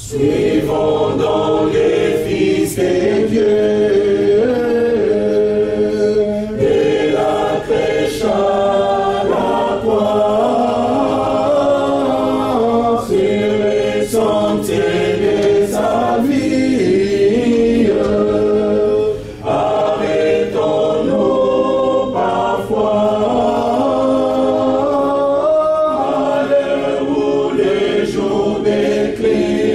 Suivons donc les fils des dieux, de la crèche à la croix, sur les sentiers des avis. Arrêtons-nous parfois, à l'heure où les jours déclinent.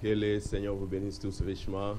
Que le Seigneur vous bénisse tous richement.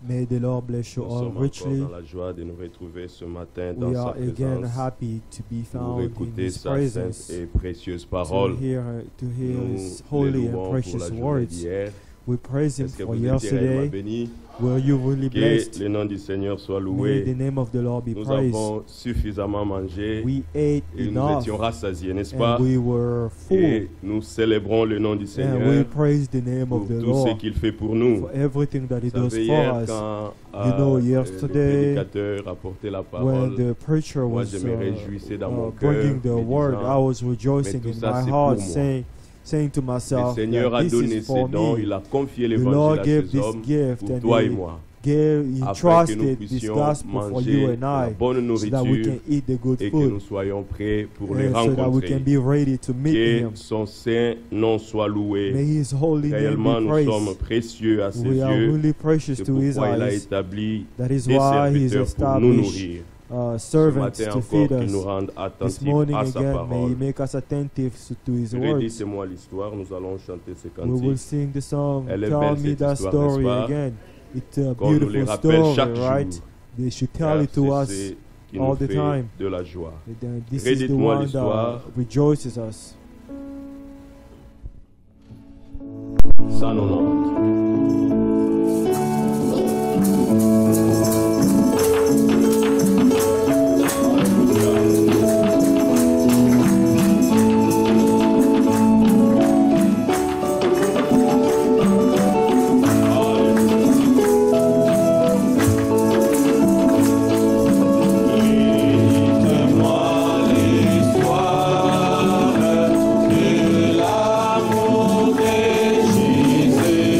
May the Lord bless you Nous all sommes richly. encore dans la joie de nous retrouver ce matin dans We sa are again présence happy to be pour found in écouter His sa presence, sainte et précieuse to parole. hear Nous His le holy louons and pour la precious journée words. d'hier. We praise Him Est-ce que for vous étiez réellement yesterday. bénis? Were you really Que blessed? le nom du Seigneur soit May loué. the name of the Lord be Nous praised. avons suffisamment mangé We ate et nous enough étions rassasiés, n'est-ce pas? and we were full, Et nous célébrons le nom du and we Seigneur praise the name pour of the tout ce Lord qu'il fait pour nous. for everything that He Vous does savez, for hier, us. quand You know, le yesterday, prédicateur apportait la When parole, the preacher moi was je me réjouissais dans mon cœur, bringing the me word, disant, I was rejoicing mais tout in ça, my c'est heart, pour moi. saying, saying to Le myself Seigneur a that this donné is ses for dons, me. il a confié The l'évangile Lord à gave ses this hommes gift pour and toi et he moi, He afin que nous trusted this puissions gospel for you manger and la I, bonne so that we nourriture can eat the good et que nous food, soyons prêts pour le and so that we rencontrer. can be ready to meet Que Him. son saint nom soit May loué. His holy name Réellement, be nous sommes praised. précieux à ses We are yeux. really precious C'est to His pourquoi il a eyes. établi That is des why He's serviteurs pour nous established nourrir. Ce servants matin to encore, feed qu'il nous us. rende This attentifs morning à sa again, may parole. He make us attentive to His words. Réditez-moi l'histoire, nous allons chanter ce We will cantique. sing the song, Elle est Tell belle, Me cette That histoire, Story n'est-ce pas? again. It's a Qu'on nous les beautiful rappelle story, chaque right? jour. They should tell Car it to c'est us ce qui all nous the fait time. de la joie. This is the Rédite-moi one that l'histoire. rejoices us. 190. L'amour de Jésus.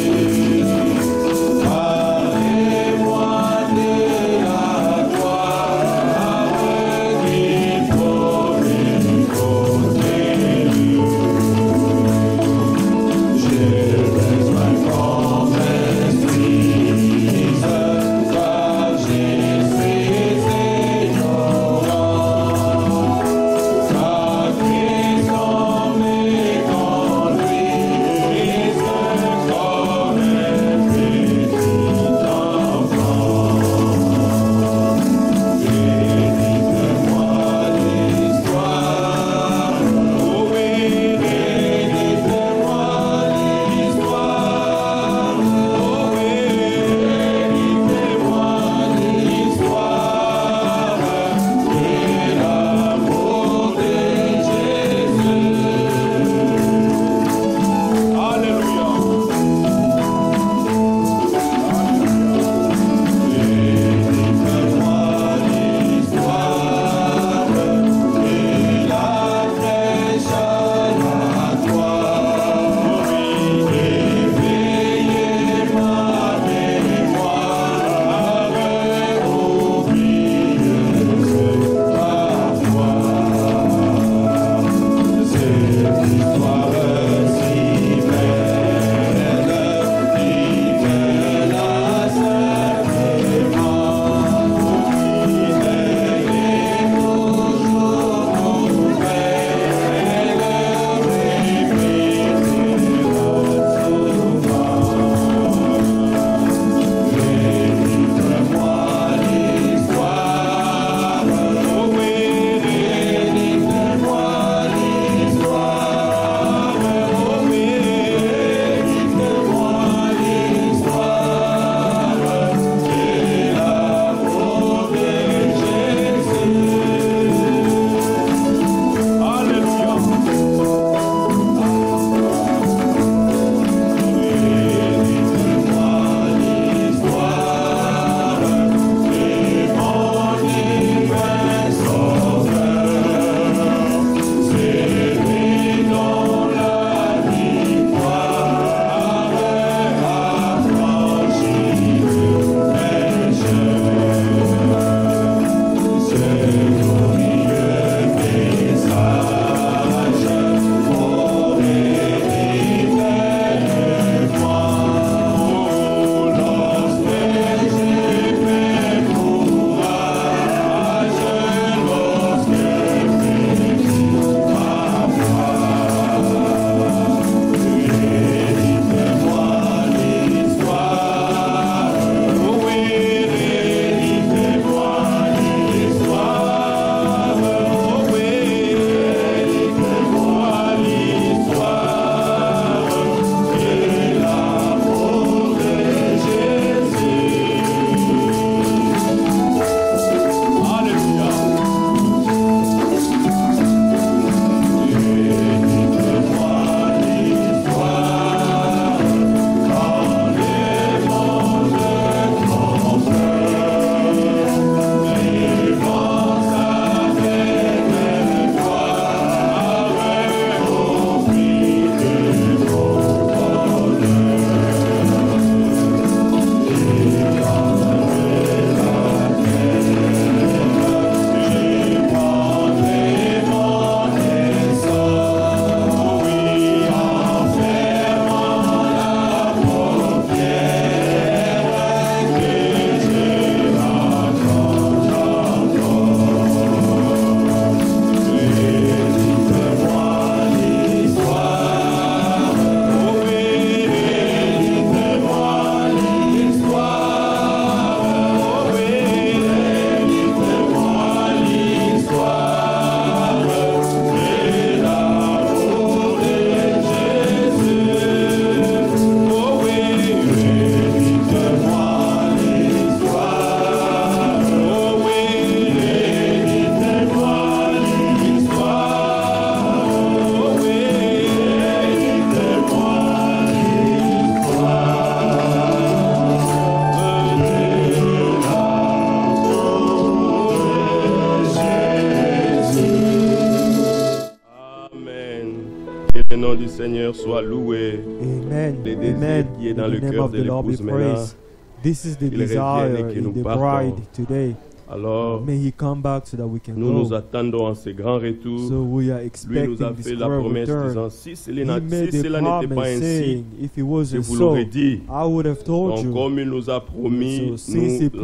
Que le nom du Seigneur soit loué. Amen. Le désir Amen. qui est In dans the le name cœur of de the Lord be l'épouse maintenant, praised. This is the qu'il revienne desire et que in nous the partons. bride today. Alors, May he come back so that we can nous nous go. attendons à ce grand retour. So we are Lui expecting nous a this fait la great promesse return. disant, si He cela made n'était the pas promise ainsi, saying, if it je wasn't vous so, l'aurais dit. I would have told Donc, you. comme il nous a promis, So since he nous promised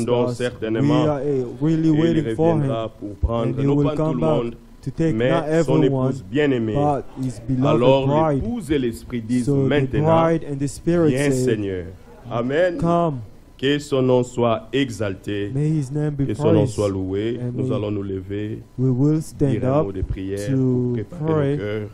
l'attendons us, we certainement. are really Et il waiting for him. reviendra pour prendre, And he non will pas tout come le back monde, to take not mais son everyone, épouse bien-aimée. but his beloved Alors bride. l'épouse et l'esprit disent So the maintenant, bride and the spirit viens say, Seigneur. Amen. come, Que son nom soit exalté, may his name be que son nom praised. soit loué. And Nous may allons nous lever, We will stand dire un up, mot de prière to pour préparer pray, nos cœurs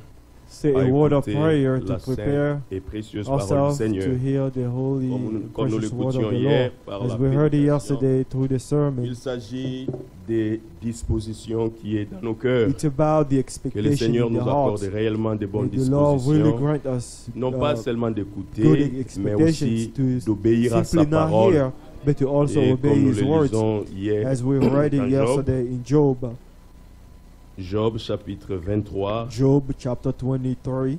say à a word of écouter prayer to la prepare sainte et précieuse parole du ourselves Seigneur. to hear the holy, Comme nous precious word of l'écoutions the hier Lord. par As la we heard it prédication, yesterday through the sermon, il s'agit des dispositions qui est dans nos cœurs. it's about the Que le expectation Seigneur in nous the accorde hearts. réellement de bonnes May the Lord really dispositions, grant us non pas seulement good d'écouter, mais expectations aussi to d'obéir à sa simply not parole. hear, but to also Et obey comme nous His le words, lisons hier as we read it dans yesterday in Job, Job chapitre 23, Job chapter 23.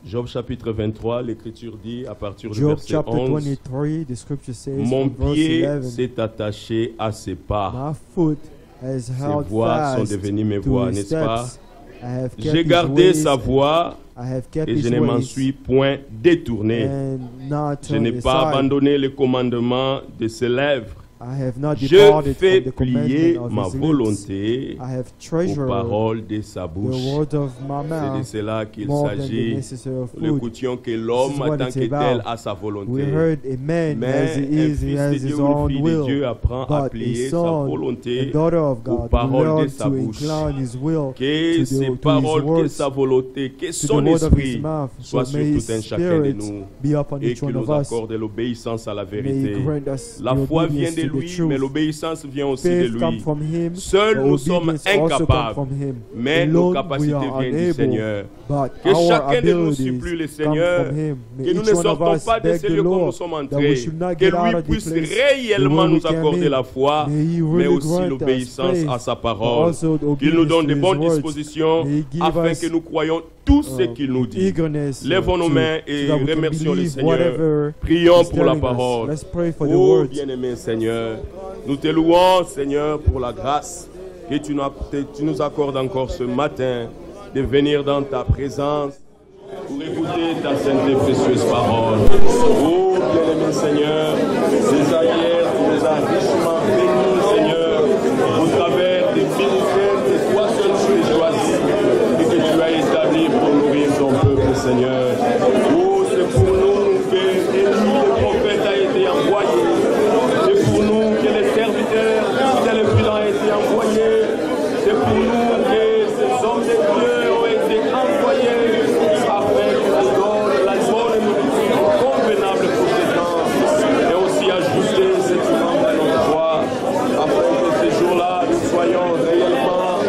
Job chapitre 23, l'Écriture dit à partir du Job verset chapter 11, 23, the scripture says, mon from verse pied 11, s'est attaché à ses pas. my foot has Ses held voix sont fast devenues mes to voix, his n'est-ce pas? steps. I have kept J'ai his gardé ways, sa voix I have kept et his je ne m'en ways, suis point détourné. and not Je n'ai turned pas aside. abandonné le commandement de ses lèvres. I have not Je departed fais from the plier commandment of ma his lips. volonté I have aux treasured paroles de sa the bouche. word of my C'est de mouth cela qu'il more than the s'agit. necessary of Nous food. écoutions que This l'homme, is en what tant it's que about. tel, a sa We volonté. heard a man Mais as he un is, he fils has de his Dieu ou une own fille de will. Dieu apprend à But a plier sa son, a volonté daughter of aux God, will paroles de learn sa to bouche. incline his will Que to ses his paroles, que words, sa volonté, que to the son word of his esprit mouth. soit So sur may tout his un chacun de spirit nous be upon et each qu'il one nous of us. accorde l'obéissance à la May he vérité. grant us La the foi vient obedience de to the lui, mais truth. l'obéissance vient aussi de Faith comes lui. from him. Seuls the nous sommes obedience also comes incapables, from him. mais nos Alone, capacités we are viennent du unable, Seigneur. but Que our chacun de nous abilities supplie le come Seigneur, from him. May que nous each ne one of sortons us pas de beg ces the lieux comme nous Lord sommes that we entrés. should not Que get out lui of the puisse place réellement the way we nous came accorder in. la foi, May he mais really aussi grant us l'obéissance faith, à sa but parole. also the Qu'il nous obedience donne to de his bonnes words. dispositions May he give afin us, que nous croyons tout ce qu'il nous dit. eagerness, Lèvons nos to- mains so et that we can remercions le believe Seigneur. whatever Prions he's pour la telling us. parole. Let's pray for the Oh, words. bien-aimé Seigneur, nous te louons, Seigneur, pour la grâce que tu nous accordes encore ce matin de venir dans ta présence pour écouter ta sainte et précieuse parole. Oh, bien-aimé Seigneur, déjà hier, tu nous as richement bénis, Seigneur, au travers des ministères que toi seul tu es choisi et que tu as établi pour nourrir ton peuple, Seigneur. Oh, c'est pour nous que Élie, le prophète, a été envoyé. C'est pour nous que les serviteurs fidèles et prudents ont été envoyés. C'est pour nous que ces hommes de Dieu ont été envoyés afin qu'ils nous donnent la bonne nourriture convenable pour ces temps et aussi ajuster cette membre de notre foi afin que ces jours-là nous soyons réellement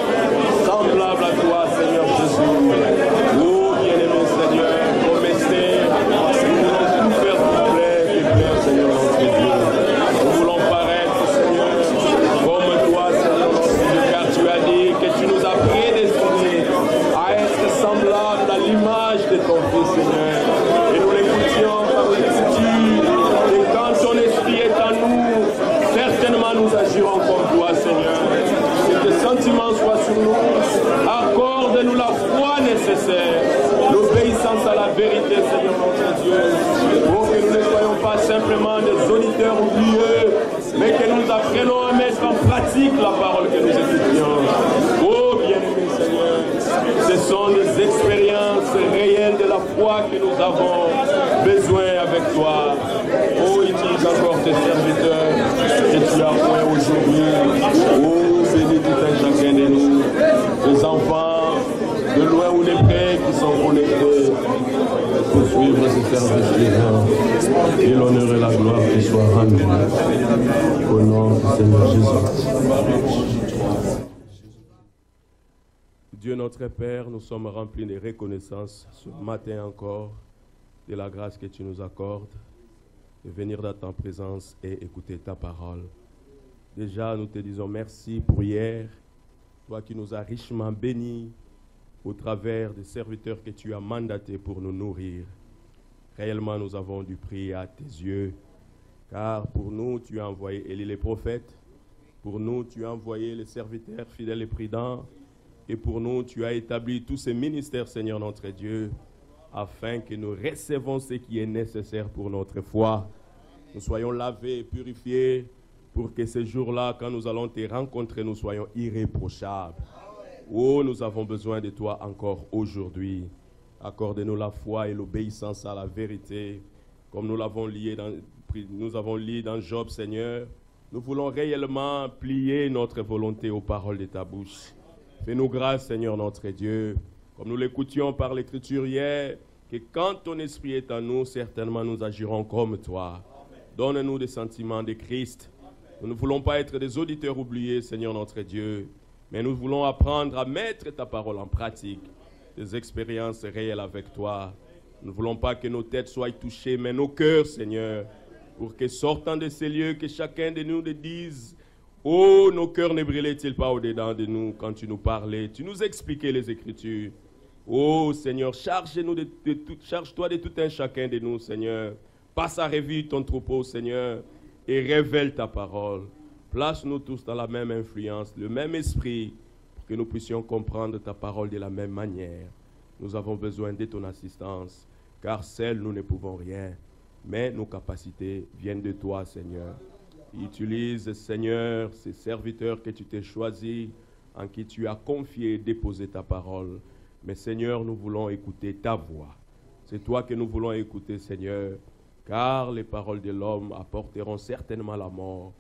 semblables à toi, Seigneur Jésus. Oh, bien-aimé Seigneur, promessez, nous voulons tout faire pour plaire, Seigneur notre Dieu. Nous voulons paraître, Seigneur, comme toi, Seigneur notre Dieu, car tu as dit que tu nous as prédestinés à être semblables à l'image de ton Fils, Seigneur. Et nous l'écoutions par l'écriture. Et quand ton esprit est en nous, certainement nous agirons comme toi, Seigneur. Que tes sentiments soient sur nous. Accorde-nous la foi nécessaire, l'obéissance à la vérité, Seigneur notre Dieu. Pour que nous ne soyons pas simplement des auditeurs oublieux, mais que nous apprenons à mettre en pratique la parole que nous étudions. Oh, bien-aimé Seigneur, ce sont des expériences réelles de la foi que nous avons besoin avec toi. Oh, utilise encore tes serviteurs que tu as fait aujourd'hui. Oh, bénis tout un chacun de nous, les enfants, de loin ou de près qui sont connectés pour suivre ce service divin. Et l'honneur et la gloire qui soient rendus au nom du Seigneur Jésus. Dieu notre Père, nous sommes remplis de reconnaissance ce matin encore de la grâce que tu nous accordes. de venir dans ta présence et écouter ta parole. Déjà, nous te disons merci pour hier, toi qui nous as richement bénis au travers des serviteurs que tu as mandatés pour nous nourrir. Réellement, nous avons du prix à tes yeux, car pour nous, tu as envoyé Élie les prophètes, pour nous, tu as envoyé les serviteurs fidèles et prudents, et pour nous, tu as établi tous ces ministères, Seigneur notre Dieu, afin que nous recevons ce qui est nécessaire pour notre foi. Nous soyons lavés et purifiés pour que ce jour-là, quand nous allons te rencontrer, nous soyons irréprochables. Oh, nous avons besoin de toi encore aujourd'hui. Accorde-nous la foi et l'obéissance à la vérité, comme nous l'avons lu dans Job, Seigneur. Nous voulons réellement plier notre volonté aux paroles de ta bouche. Fais-nous grâce, Seigneur notre Dieu, comme nous l'écoutions par l'Écriture hier, que quand ton esprit est en nous, certainement nous agirons comme toi. Donne-nous des sentiments de Christ. Nous ne voulons pas être des auditeurs oubliés, Seigneur notre Dieu, mais nous voulons apprendre à mettre ta parole en pratique, des expériences réelles avec toi. Nous ne voulons pas que nos têtes soient touchées, mais nos cœurs, Seigneur, pour que sortant de ces lieux, que chacun de nous te dise, oh, nos cœurs ne brûlaient-ils pas au-dedans de nous quand tu nous parlais, tu nous expliquais les Écritures. Oh, Seigneur, charge-toi de tout un chacun de nous, Seigneur. Passe à revue ton troupeau, Seigneur, et révèle ta parole. Place-nous tous dans la même influence, le même esprit, pour que nous puissions comprendre ta parole de la même manière. Nous avons besoin de ton assistance, car seuls nous ne pouvons rien. Mais nos capacités viennent de toi, Seigneur. Utilise, Seigneur, ces serviteurs que tu t'es choisis, en qui tu as confié et déposé ta parole. Mais Seigneur, nous voulons écouter ta voix. C'est toi que nous voulons écouter, Seigneur, car les paroles de l'homme apporteront certainement la mort.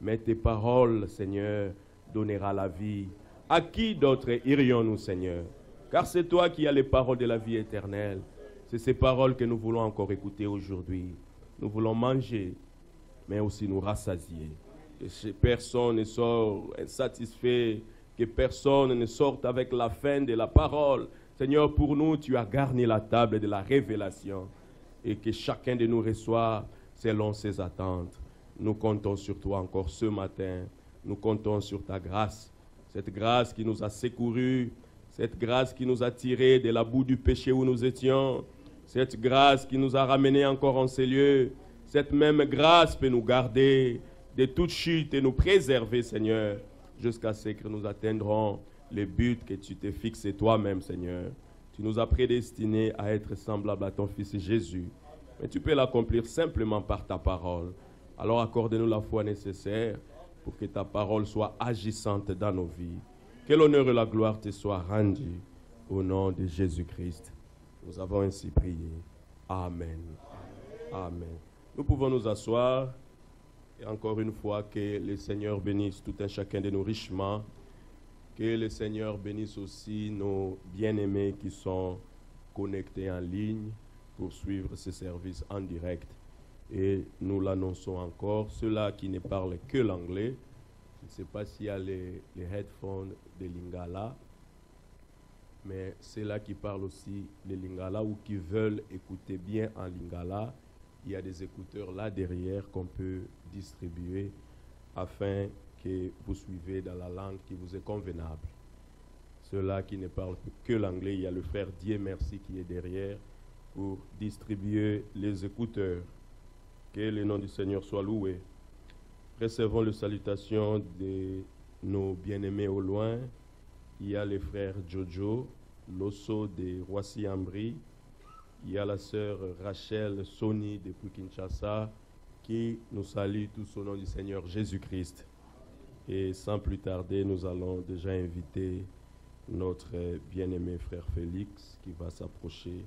Mais tes paroles, Seigneur, donneront la vie. À qui d'autre irions-nous, Seigneur? Car c'est toi qui as les paroles de la vie éternelle. C'est ces paroles que nous voulons encore écouter aujourd'hui. Nous voulons manger, mais aussi nous rassasier. Que personne ne sorte insatisfait, que personne ne sorte avec la faim de la parole. Seigneur, pour nous, tu as garni la table de la révélation et que chacun de nous reçoive selon ses attentes. Nous comptons sur toi encore ce matin. Nous comptons sur ta grâce, cette grâce qui nous a secourus, cette grâce qui nous a tirés de la boue du péché où nous étions, cette grâce qui nous a ramenés encore en ces lieux. Cette même grâce peut nous garder de toute chute et nous préserver, Seigneur, jusqu'à ce que nous atteindrons les buts que tu t'es fixés toi-même, Seigneur. Tu nous as prédestinés à être semblables à ton Fils Jésus. Mais tu peux l'accomplir simplement par ta parole. Alors accorde-nous la foi nécessaire pour que ta parole soit agissante dans nos vies. Que l'honneur et la gloire te soient rendus au nom de Jésus-Christ. Nous avons ainsi prié. Amen. Amen. Nous pouvons nous asseoir. Et encore une fois, que le Seigneur bénisse tout un chacun de nous richement. Que le Seigneur bénisse aussi nos bien-aimés qui sont connectés en ligne pour suivre ce service en direct. Et nous l'annonçons encore, ceux-là qui ne parlent que l'anglais, je ne sais pas s'il y a les headphones de Lingala, mais ceux-là qui parlent aussi le Lingala ou qui veulent écouter bien en Lingala, il y a des écouteurs là derrière qu'on peut distribuer afin que vous suivez dans la langue qui vous est convenable. Ceux-là qui ne parlent que l'anglais, il y a le frère Dieu Merci qui est derrière pour distribuer les écouteurs. Que le nom du Seigneur soit loué. Recevons les salutations de nos bien-aimés au loin. Il y a les frères Jojo, Losso de Roissy-en-Brie. Il y a la sœur Rachel Sony depuis Kinshasa qui nous salue tous au nom du Seigneur Jésus-Christ. Et sans plus tarder, nous allons déjà inviter notre bien-aimé frère Félix qui va s'approcher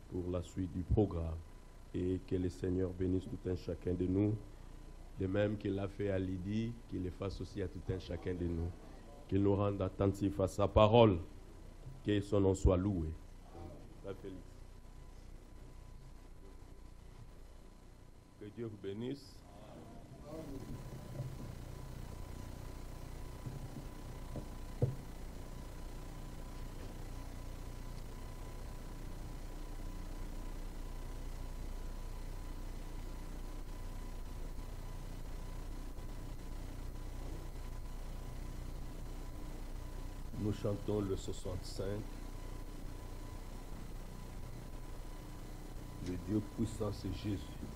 pour la suite du programme. Et que le Seigneur bénisse tout un chacun de nous, de même qu'il l'a fait à Lydie, qu'il le fasse aussi à tout un chacun de nous, qu'il nous rende attentifs à sa parole, que son nom soit loué. Frère Félix. Que Dieu vous bénisse. Nous chantons le 65. Le Dieu puissant, c'est Jésus. Jésus.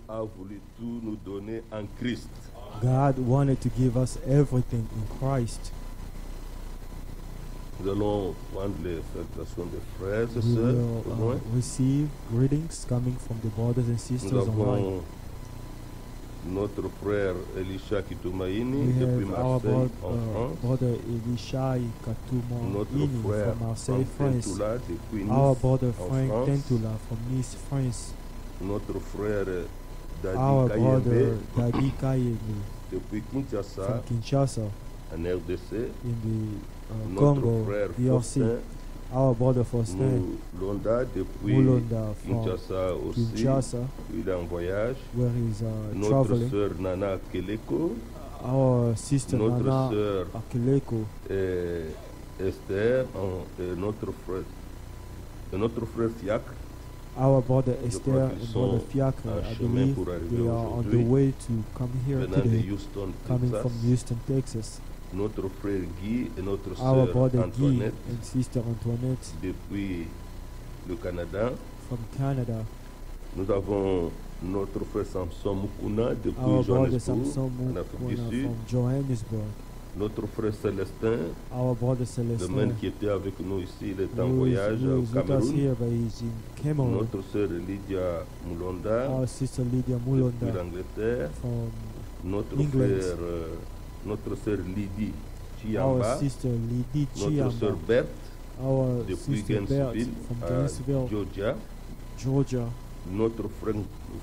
a voulu tout nous donner en Christ. God wanted to give us everything in Christ. Nous allons prendre les salutations des frères et We sœurs will au loin. receive greetings coming from the brothers and Nous sisters online. avons notre frère Elisha Kitumaini We depuis have our Marseille en France. brother Elishai Katuma Notre Ini frère from Marseille, Franck France. Tentula depuis Our Nice brother en Frank France. Tentula from Nice, France. Notre frère Our Dadi brother Kayembe Dadi Kayemi depuis Kinshasa from Kinshasa en RDC. in the Notre Congo, frère DRC. Faustin Our brother Faustin Londa depuis Mulonda from Kinshasa aussi. Kinshasa, Il est en voyage. where he's Notre traveling. sœur Nana Keleko. Our sister Notre Nana sœur Akileko. Esther. Et notre frère Fiac. Our brother crois Esther qu'ils and sont brother Fiacre, en I chemin believe pour arriver they are on the aujourd'hui, way to come here Venant de today, Houston, coming Texas. from Houston, Texas. Notre frère Guy et notre Our sœur brother Guy Antoinette and sister Antoinette depuis le Canada. from Canada. Nous avons notre frère Samson Mukuna depuis Our brother Johannesburg, Samson en Afrique du Mukwana Sud. from Johannesburg. Notre frère Célestin, Our brother le Celestin, même qui était avec nous ici, il est en who is voyage au with us Cameroun. here, but he's in Cameroon. Notre sœur Lydia Moulonda Our sister Lydia depuis Mulonda l'Angleterre. from Notre England. frère, notre sœur Lydie our Chiamba. sister Lydie Notre sœur Chiamba, Berthe our depuis sister Bert Gainesville from à Gainesville, Georgia. Georgia. Notre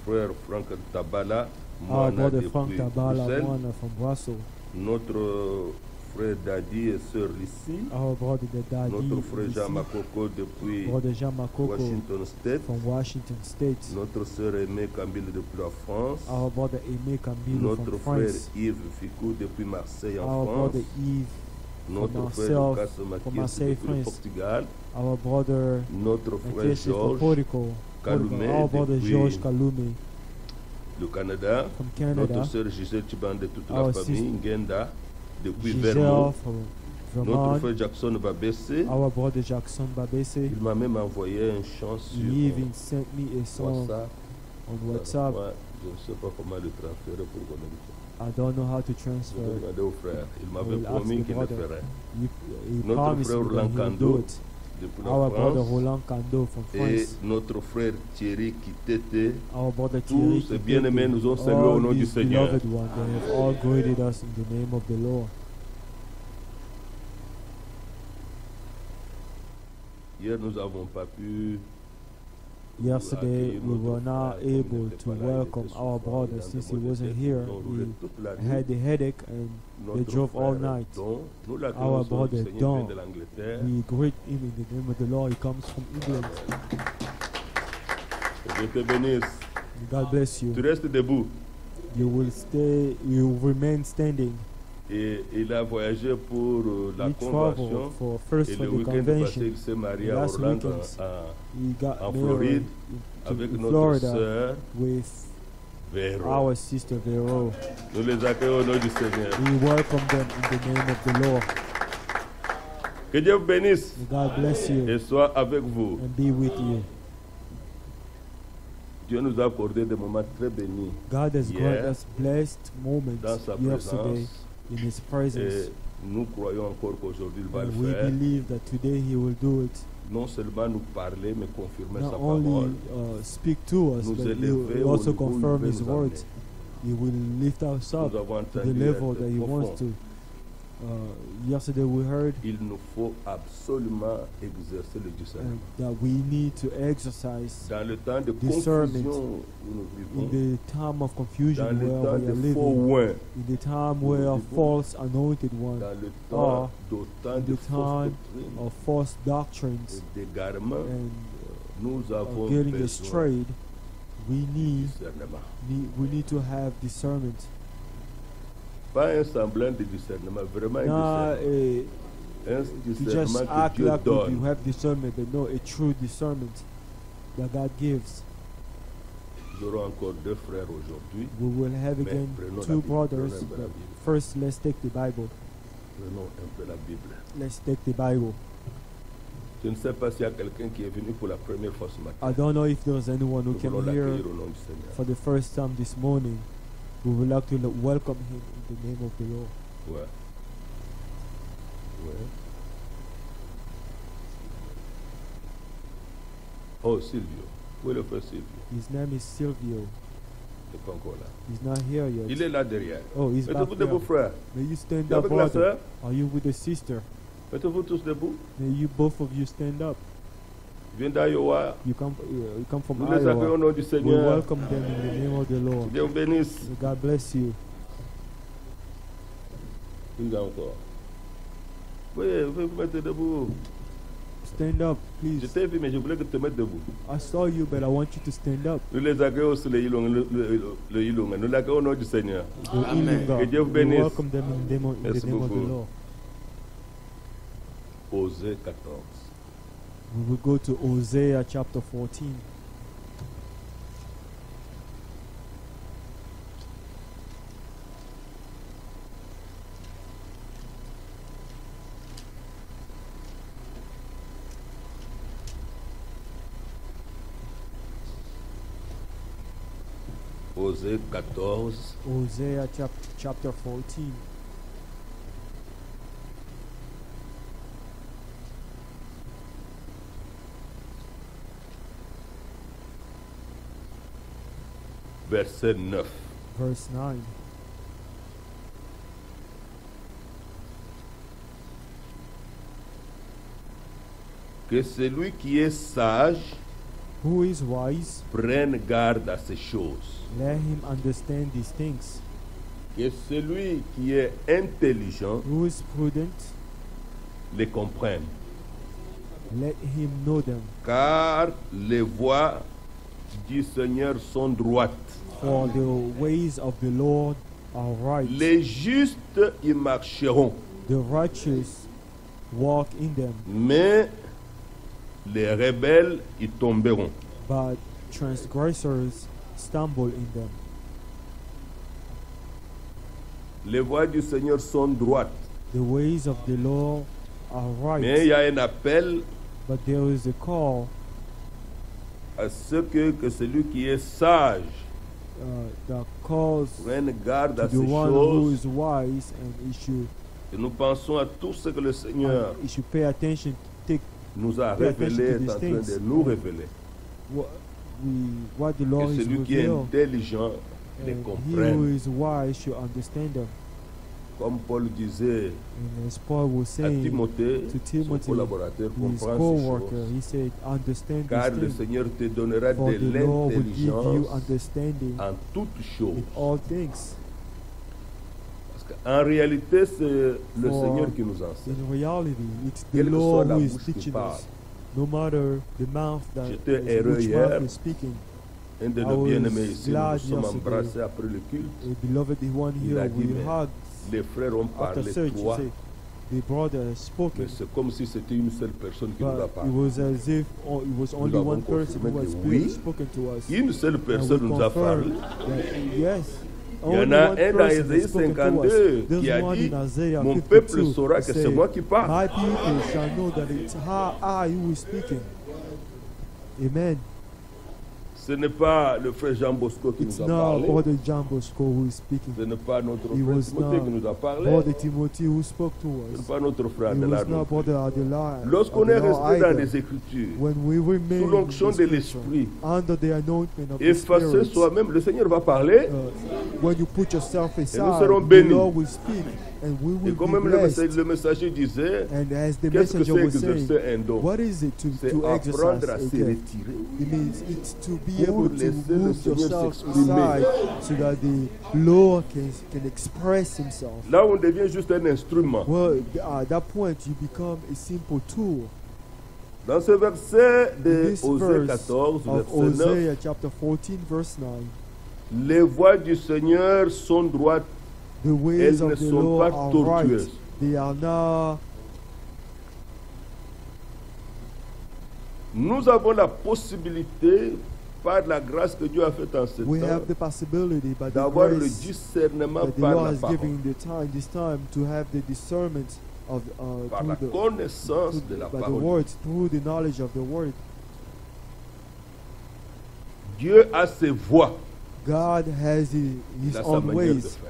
frère Frank Tabala, Our Moana brother Frank depuis Tabala Bruxelles. Mwana from Brussels. Notre frère Dadi et sœur Lissi. Our brother the Daddy, Notre frère Lisi, Jean Makoko depuis brother Jean Makoko Washington State. from Washington State. Notre sœur Aimée Kambile depuis la France. Our brother Aimé Camilo Notre from frère France. Yves Ficou depuis Marseille en Our France. brother Yves Notre from frère Marseille, Lucas from Maquias Marseille, depuis le France. Portugal. Our brother Notre frère Mathieu from Georges, Portugal. Kalume Our brother depuis George Kalume le Canada. from Canada. Notre sœur Gisèle Chibande de toute la Our famille, Ngenda, depuis Giselle Vermont. from Notre Vermont. frère Jackson Babessé, Our brother Jackson Babese. il m'a même envoyé un chant sur He even sent me a song WhatsApp. on WhatsApp. Moi, je ne sais pas comment le transférer pour qu'on le I don't know how to Je transfer. vais demander au frère. Il m'avait will ask promis the qu'il le brother. ferait. He Notre promised frère me that Roland he will Kando, do it. depuis Our la brother France. Roland Kando from Et France. notre frère Thierry Kitete. Our brother Tous Thierry ces Kitete. bien-aimés nous ont salués au All nom du these Seigneur. beloved ones, they have all greeted us in the name of the Lord. Hier, nous n'avons pas pu. Yesterday, accueillir we notre were not frère, il able n'était to pas là, il welcome était our souffrant, brother il since he avait wasn't des here. têtes, ils ont roulé toute la He nuit. had a headache and they Notre drove all frère night. Don, nous Our l'accueillons au nom du brother Seigneur, il Don, vient de l'Angleterre. we greet him in the name of the Lord. He comes from England. Que Dieu te bénisse. God bless Tu you. restes debout. You will stay, you will remain standing. Et il a voyagé pour la He convention. traveled for first Et for le the week-end passé, convention. il s'est marié à Last Orlando, weekend, en He got en married Floride, in avec notre Florida sœur with Véro. our sister Vero. Nous les accueillons au nom du Seigneur. We welcome them in the name of the Lord. Que Dieu vous bénisse May God bless you et soit avec vous. and be with you. Dieu nous a accordé des moments très bénis. God has Hier, granted us blessed moments dans sa yesterday présence. in His presence. Et nous croyons encore qu'aujourd'hui, il va And le we faire. believe that today He will do it. Non seulement nous parler, mais confirmer Not sa only parole. speak to us, Nous but He élever will au also niveau où il confirm veut His nous words. He will lift us up Nous avons to the entendu level être that He wants profond. to. Yesterday we heard Il nous faut absolument exercer le discernement. that we need to exercise Dans le temps de discernment confusion où nous in vivons, the time of confusion dans le where temps we are de faux living, oins, in the time nous where vivons, false anointed one dans le or temps d'autant in de the fausses time doctrines of false doctrines et d'égarements, and nous avons getting besoin astray, we de need discernement. we need to have discernment. Pas un semblant de discernement, vraiment un Not discernement. Un to just discernement que act Dieu like you donne. have discernment, but no, a true discernment that God gives. Nous aurons encore deux frères aujourd'hui. We will have Mais again prenons la two Bible, brothers. prenons un peu la But Bible. first, let's take the Bible. Prenons un peu la Bible. Let's take the Bible. Je ne sais pas s'il y a quelqu'un qui est venu pour la première fois ce matin. I don't know if there's anyone who Nous voulons came here l'accueillir au nom du Seigneur. for the first time this morning. We would like to welcome him in the name of the Lord. Ouais. Ouais. Oh, Silvio. Où est le frère Silvio? His name is Silvio. Il n'est pas encore là. He's not here yet. Il est là derrière. Oh, he's back Mettez-vous there. debout, frère. May you stand Et up, avec la brother. sœur, Are you with the sister? mettez-vous tous debout. May you both of you stand up. Il vient d'Iowa. You come from Nous les accueillons au Iowa. nom du We Seigneur. welcome them in the name of the Lord. Dieu vous bénisse. May God bless you. Plus encore. Oui, vous vous mettez debout. Stand up, Je please. t'ai vu, mais je voulais que tu te mettes debout. I saw you, but I want you to stand up. Nous les accueillons sur le Ilonga. Nous l'accueillons au nom du Seigneur. The Ilunga. Que Dieu vous We bénisse. welcome them in the name Merci of the beaucoup. Lord. Osée 14. We will go to Hosea chapter 14. Osée 14. Hosea chapter 14. Verset 9. Verse 9. Que celui qui est sage Who is wise? prenne garde à ces choses. Let him understand these things. Que celui qui est intelligent Who is prudent? les comprenne. Let him know them. Car les voies du Seigneur sont droites. For the ways of the Lord are right. Les justes y marcheront, The righteous walk in them, mais les rebelles y tomberont. but transgressors stumble in them. Les voies du Seigneur sont droites. The ways of the Lord are Mais il y right, a un appel but there is a call à ce que celui qui est sage that calls prenne garde à to the ces one who choses. is wise, and Et nous pensons à tout ce que le Seigneur he should pay attention, take nous a Pay attention révélé, to est these en train de things. nous révéler. what the Que Lord is celui qui est revealed, intelligent les and he who comprenne. is wise should understand them. Comme Paul disait And as Paul was à saying Timothée, to son Timothy, collaborateur, his comprend ces co-worker, choses. he said, understand Car these le things, Seigneur te donnera for de the Lord will give you l'intelligence understanding en toutes in choses. all things. Parce qu'en réalité, c'est le For Seigneur qui nous enseigne. In reality, it's the Quelle que soit Lord la who is bouche qui teaching parle. us. No matter the mouth that J'étais is, heureux which hier. mouth is speaking. Un de I nos was bien-aimés ici, nous nous glad sommes yesterday. embrassés après le culte. A beloved one Il a here, dit, we mais hugged les frères ont after parlé church. He trois, said, the brother has spoken, mais c'est comme si c'était une seule personne qui nous a but it parlé. was as if it was only avons one person who confirmé has que oui, spoken to us. Une seule And personne we nous a parlé. confirmed that, yes, Il y en only a one un dans person Ésaïe has spoken to us. 52 There's qui a one dit, in Isaiah mon 52 peuple saura who que c'est said, moi qui parle. my people shall know that it's I who is speaking. Amen. Ce n'est pas le frère Jean Bosco qui It's nous a not parlé. Brother John Bosco who is speaking. Ce n'est pas notre It frère was Timothée not qui nous a parlé. Brother Timothy who spoke to Ce n'est us. pas notre frère It was Adelar. not Brother Adelar. Lorsqu'on est Adelar resté dans either. les Écritures, When we remain sous l'onction in de the Scripture, l'Esprit, under the anointment of the effacé Spirit, soi-même, le Seigneur va parler. when you put yourself aside, serons the bénis. Lord will speak, and we Et will quand be même blessed. le messager disait, And as the qu'est-ce que messenger c'est was saying, exercer un don? what is it C'est to apprendre exercise à a se gift? retirer. It means it's to be Pour able to laisser le move Seigneur yourself s'exprimer. aside so that the Lord can express Himself. Là, on devient juste un instrument. Well, at that point, you become a simple tool. Dans ce verset In de this Osée verse 14, of verset 9, Hosea chapter 14, verse 9, les voies du Seigneur sont droites. the ways Elles ne of the sont Lord pas are tortueuses. right. They are not. Nous avons la possibilité, par la grâce que Dieu a faite en ce We temps, have the possibility, by the d'avoir le grace discernement that the par Lord la has parole. given this time to have the discernment par la connaissance de la by the parole. words, through the knowledge of the word. Dieu a ses voies, God has il his a sa own manière de ways. faire.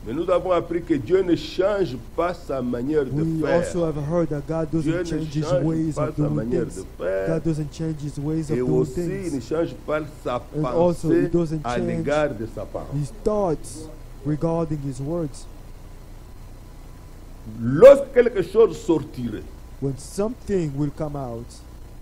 Mais nous avons appris que Dieu ne change pas sa manière de We faire. also have heard that God Dieu doesn't ne change his change ways pas of sa doing manière de things. faire. God doesn't change his ways of Et doing aussi, il ne things. change pas sa And also, pensée he doesn't à change l'égard de sa parole. His thoughts regarding his words. Lorsque quelque chose sortirait, When something will come out,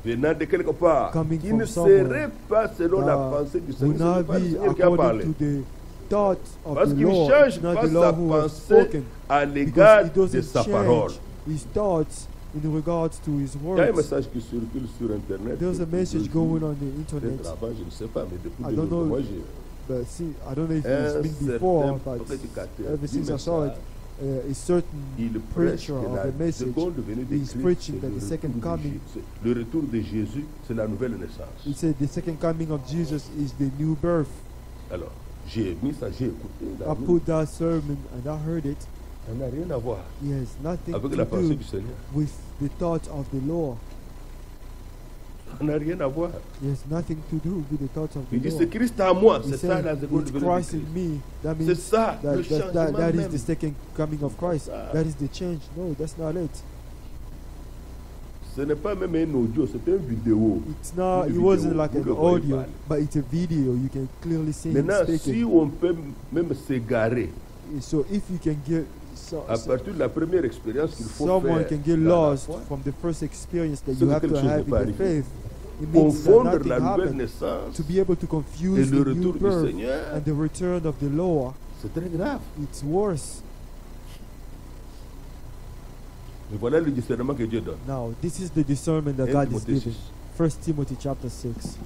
venant de quelque part, Coming qui from ne somewhere, serait pas selon la pensée du will Seigneur, ce n'est not pas le be Seigneur qui a parlé. according to the thoughts of Parce the qu'il ne Lord. change It's not pas the sa Lord who has pensée spoken. à l'égard Because he de doesn't sa parole. change his thoughts in regards to his Il y a un words. message qui circule sur Internet. There's a depuis message 2 jours. going on the Peut-être internet. avant, je ne sais pas, mais depuis I 2 don't jours, know. moi j'ai But see, I don't know if un it's been certain before, but prédicateur ever du since I saw it, message. a certain Il prêche preacher que of la the message seconde venue de is Christ, preaching c'est that the second coming, le retour de Jésus, c'est la nouvelle naissance. he said the second coming of Jesus is the new birth. Alors, j'ai mis ça, j'ai écouté. I put that sermon and I heard it. Ça n'a rien à voir It has nothing avec to la pensée do du Seigneur. with the thoughts of the Lord. Ça n'a rien à voir. It has nothing to do with the thoughts of the Il dit, c'est Lord. Christ en moi. He C'est ça said, la seconde it's venue de Christ Christ. in me. That C'est means ça, le changement that is même. the second coming of Christ. ça. That is the change. No, that's not it. Ce n'est pas même un audio, c'est une vidéo. It's not. Une It wasn't vidéo, like vous an le voyez audio, parler. but it's a video. You can clearly see him Maintenant, si speaking. on peut même s'égarer So if you can get à partir de la première expérience qu'il faut someone faire can get dans la lost foi, from the first experience that c'est you que have to quelque chose have n'est pas in the arrivé. faith, it means that confondre nothing la nouvelle happened. naissance To be able to et confuse le the new retour du birth Seigneur, and the return of the Lord, c'est très grave. it's worse. Mais voilà le discernement que Dieu donne. Now, this is the discernment that 1 God is Timothée giving. 6. 1 Timothy chapter 6.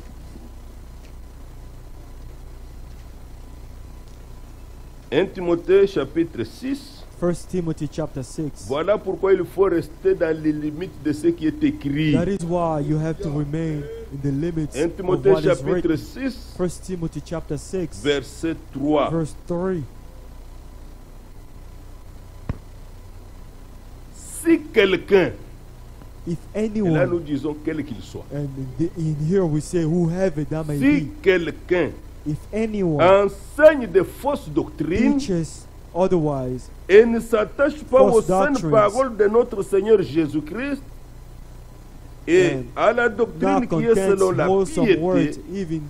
Timothée chapitre 6. 1 Timothy chapter 6. Voilà pourquoi il faut rester dans les limites de ce qui est écrit. That is why you have to remain in the limits 1 of Timothée what is chapitre written. 6, 1 Timothy chapter 6, verset 3. verse 3. Si quelqu'un, If et là nous anyone, disons quel qu'il soit, and in here we say whoever that may si be, quelqu'un if anyone enseigne de fausses doctrines teaches otherwise et ne s'attache pas aux false saines doctrines paroles de notre Seigneur Jésus-Christ et and à la not doctrine qui est contains selon la wholesome words, piété, even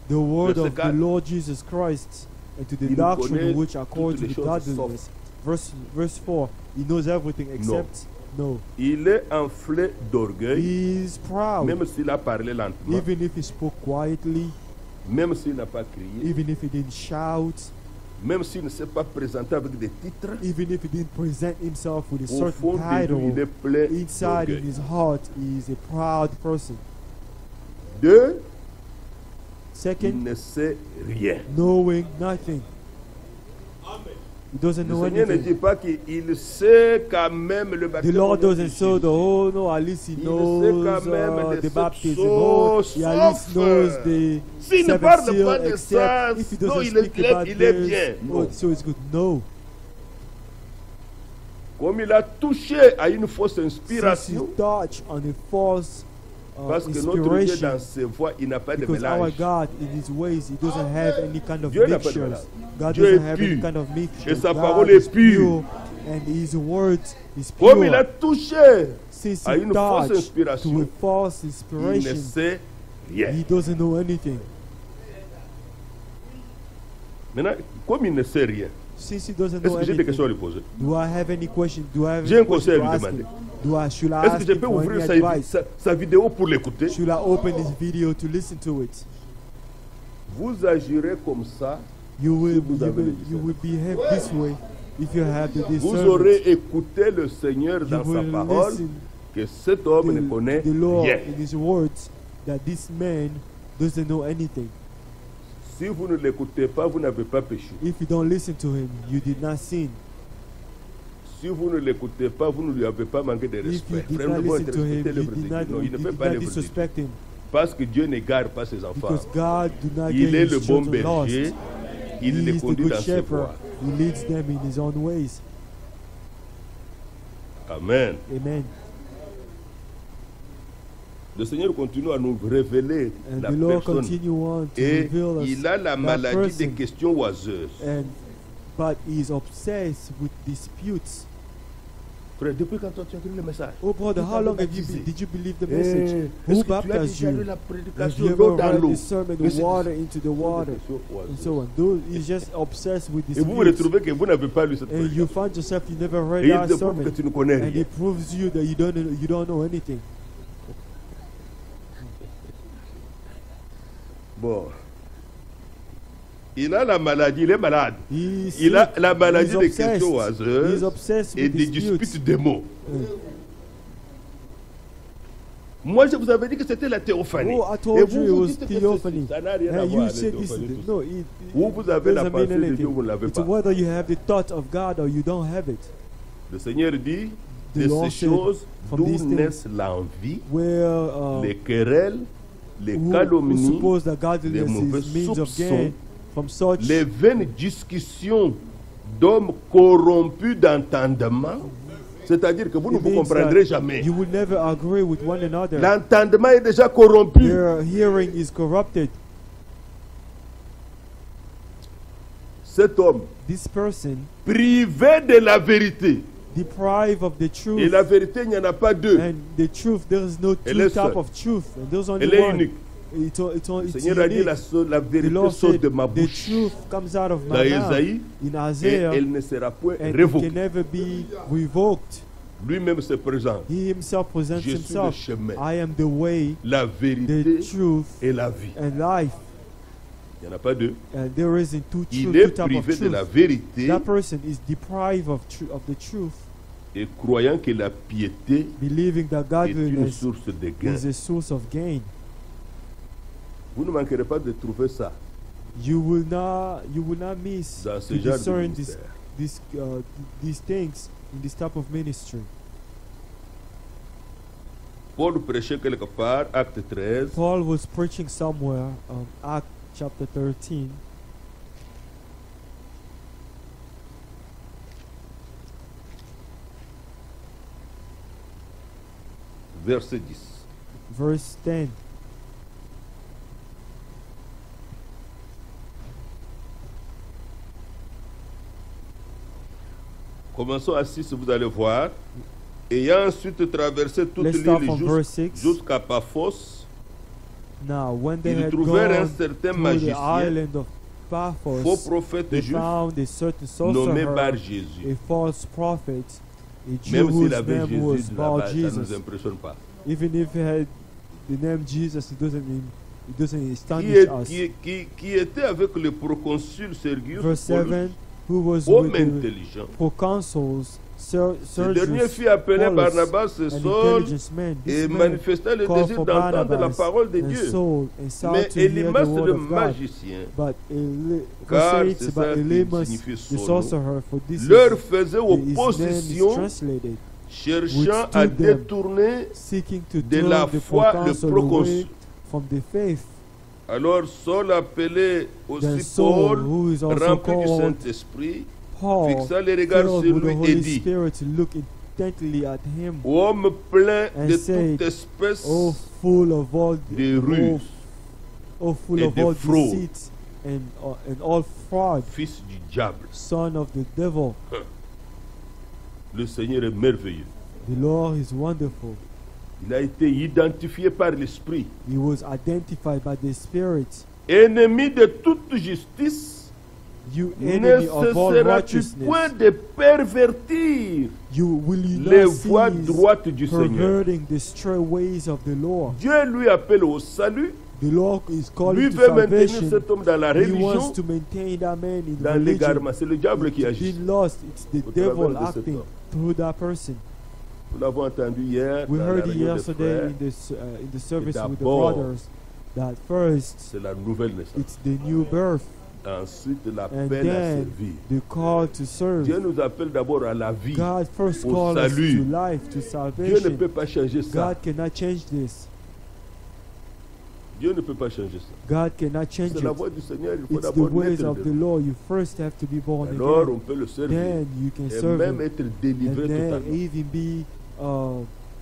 the word Verset of the 4. Lord Jesus Christ, and to the Il doctrine connaît which accords toutes les with choses godliness. Verse 4, he knows everything except no. il est enflé d'orgueil, He is proud, même s'il a parlé lentement, even if he spoke quietly, même s'il n'a pas crié, even if he didn't shout, même s'il ne s'est pas présenté avec des titres, even if he didn't present himself with a au certain fond de lui, il est title. plein Inside in d'orgueil. his heart, he is a proud person. 2. Il Second, ne sait rien. knowing nothing. He doesn't Le know Seigneur ne dit anything. pas qu'il sait quand même le The baptême. Lord au nom de doesn't say, Jésus. oh no, at least he Il knows sait quand même de the cette baptism. chose, Oh, he at least sauf, knows the s'il ne seventh parle seal, pas de except ça, if he non, doesn't il est speak clair, about il est this, bien. oh, Non. so it's good. No. Comme il a touché à une fausse Since he inspiration, touched on a false parce que notre Dieu, inspiration, dans ses voies, il n'a pas de because our mélange. God, in his ways, he doesn't have any kind of Dieu n'a pas de mixtures. mélange. God Dieu est doesn't have any pur. kind of mixture. Et sa God parole is est pure. pure, and his word is Comme il a pure. touché Since à he une fausse touched to inspiration, a false il ne inspiration, sait rien. he doesn't know anything. Maintenant, comme il ne sait rien, Since he doesn't est-ce know que j'ai des questions à anything, lui poser? do I have any question? Do I have J'ai un any question conseil à to lui ask demander. him? Should I Est-ce que ask je him peux for any ouvrir advice? sa vidéo pour l'écouter? Should I open his video to listen to it? Vous agirez comme ça, You will, vous you avez will, le you will behave this way if you have the vous discernment. aurez écouté le Seigneur You dans sa will parole, listen que cet homme ne connaît the Lord rien. in his words that this man doesn't know anything. Si vous ne l'écoutez pas, vous n'avez pas péché. If you don't listen to him, you did not sin. Si vous ne l'écoutez pas, vous ne lui avez pas manqué de If you respect. did Frère, not nous devons listen to him, respecter you l'œuvre de did Dieu. not, Non, you il ne did peut pas not l'œuvre de Dieu. disrespect him. Parce que Dieu n'égare pas ses enfants. Because God do not Il get est his le bon children lost. berger. Il He les is the conduit good dans ses shepherd. voies. He leads them in his own ways. Amen. Amen. Le Seigneur continue à nous révéler And la the Lord personne. continue on to Et reveal us il a la that maladie des person. questions oiseuses. But he's obsessed with disputes. Frère, depuis quand tu as écrit le message? Oh brother, Qui how long t'a have you baptisé? did you believe the message? Est-ce Who que tu as baptized déjà lu you? la Have prédication you d'eau ever dans read l'eau? the sermon, Mais the c'est- water into the water, questions oiseuses. and so on? Those, he's just obsessed with Et vous vous disputes. retrouvez que vous n'avez pas lu cette And you prédication. find yourself you never read Et il that te prouve que sermon, tu ne connais and rien. it proves you that you don't know anything. Bon. Il a la maladie, il est malade. He's Il a sick. la maladie He's des obsessed. questions He's oiseuses obsessed et with des disputes. disputes des mots. Moi, je vous avais dit que c'était la théophanie. Oh, I Et told you it vous was dites que theophany. ça n'a rien à And voir you avec said la this. théophanie, tout ça. No, Ou vous avez la doesn't pensée mean de Dieu, vous ne anything. l'avez It's pas. whether you have the thought of God or you don't have it. Le Seigneur dit, The de Lord ces said, choses from d'où these things, naissent l'envie, Where les querelles, les who calomnies, suppose that les godliness mauvais is means of soupçons, gain from such les vaines discussions d'hommes corrompus d'entendement. C'est-à-dire que vous ne it vous means comprendrez that jamais. you will never agree with one another. L'entendement est déjà corrompu. Their hearing is corrupted. Cet homme, This person privé de la vérité, deprived of the et truth, la vérité, il n'y en a pas deux. and the truth, there is no Elle two est type seule. of truth, and there's only Elle est one. unique. It's Le Seigneur a dit unique. la The vérité Lord sort said, de ma the bouche. truth comes out of Dans my mouth. Ésaïe, In et Isaiah, elle ne sera point and it révoquée. can never be revoked. Lui-même se présente. He himself presents Je suis le himself. chemin, I am the way, la the vérité truth, et la vie. and life. Il n'y en a pas deux. And there isn't two Il truth, est two type of privé de la truth. vérité That person is deprived of the truth, et croyant que la piété believing that est une godliness source de gain. is a source of gain. Vous ne manquerez pas de trouver ça You will not miss dans ce to genre de discern ministère. these things in this type of ministry. Paul prêchait quelque part, acte 13, Paul was preaching somewhere, Acts chapter 13, verset 10. verse 10. Commençons à 6, vous allez voir. Ayant ensuite traversé toute Let's start l'île from verse 6. jusqu'à Paphos, Now, when they ils had trouvèrent un gone certain to the magicien, island of faux Paphos, prophète they juif, found a certain nommé sorcerer, Bar Jésus. a false prophet, a Jew Même s'il whose avait name was Jésus Bar là-bas, ça ne nous Jesus. impressionne pas. Even if he had the name Jesus, it doesn't Qui, astonish us. qui était avec le proconsul Sergius Verse Paulus, 7, who was homme with the intelligent. proconsuls, Ce dernier Sergius fit appeler Paulus, Barnabas et an Saul intelligent man. et This man manifesta le called désir for d'entendre la Barnabas parole de and Dieu. Saul and sought Mais to hear the Elimas word le of God. magicien, But car verse c'est 8, ça but qui Elymas, signifie the son nom, sorcerer, for this leur is faisait his name is opposition, translated, cherchant à withstood them, détourner seeking to de turn la the foi le proconsul proconsul. away from the faith. Alors Saul appelait Then aussi Saul, Paul, who is also rempli du called Saint-Esprit, Paul, fixa les regards filled sur with the lui et Holy dit, Spirit, to look intently at him, homme plein and de said, toute espèce oh full of all de ruses oh full et of de all fraude, deceit and all fraud, fils du diable. son of the devil. Le Seigneur est merveilleux. The Lord is wonderful. Il a été identifié par l'Esprit. He was identified by the Spirit. Ennemi de toute justice, You ne enemy of all cesseras-tu righteousness, point de pervertir will you les not voies cease droites du Seigneur? perverting the straight ways of the Lord? Dieu lui appelle au salut. The Lord is Lui calling to veut maintenir salvation. cet homme dans la He religion, wants to maintain that man in dans religion. l'égarement. C'est le diable qui It's agit. been lost. It's the Au devil travers de cet acting homme. through that person. Nous l'avons entendu hier We dans la heard it réunion des yesterday frères. in the service with the d'abord, brothers that first C'est la nouvelle naissance. it's the new birth Ensuite, and l'appel à then servir. the call to serve. Dieu nous appelle d'abord à la vie. God first au called us salut. to life, to Dieu ne salvation. peut pas changer ça. God cannot change this. Dieu ne peut pas changer ça. God cannot change C'est la it. voie du Seigneur, il faut It's the d'abord ways naître of de the nouveau. Lord. You first have to be born Alors again. on peut le servir Then you can et serve même Him. être And délivré then totalement. even be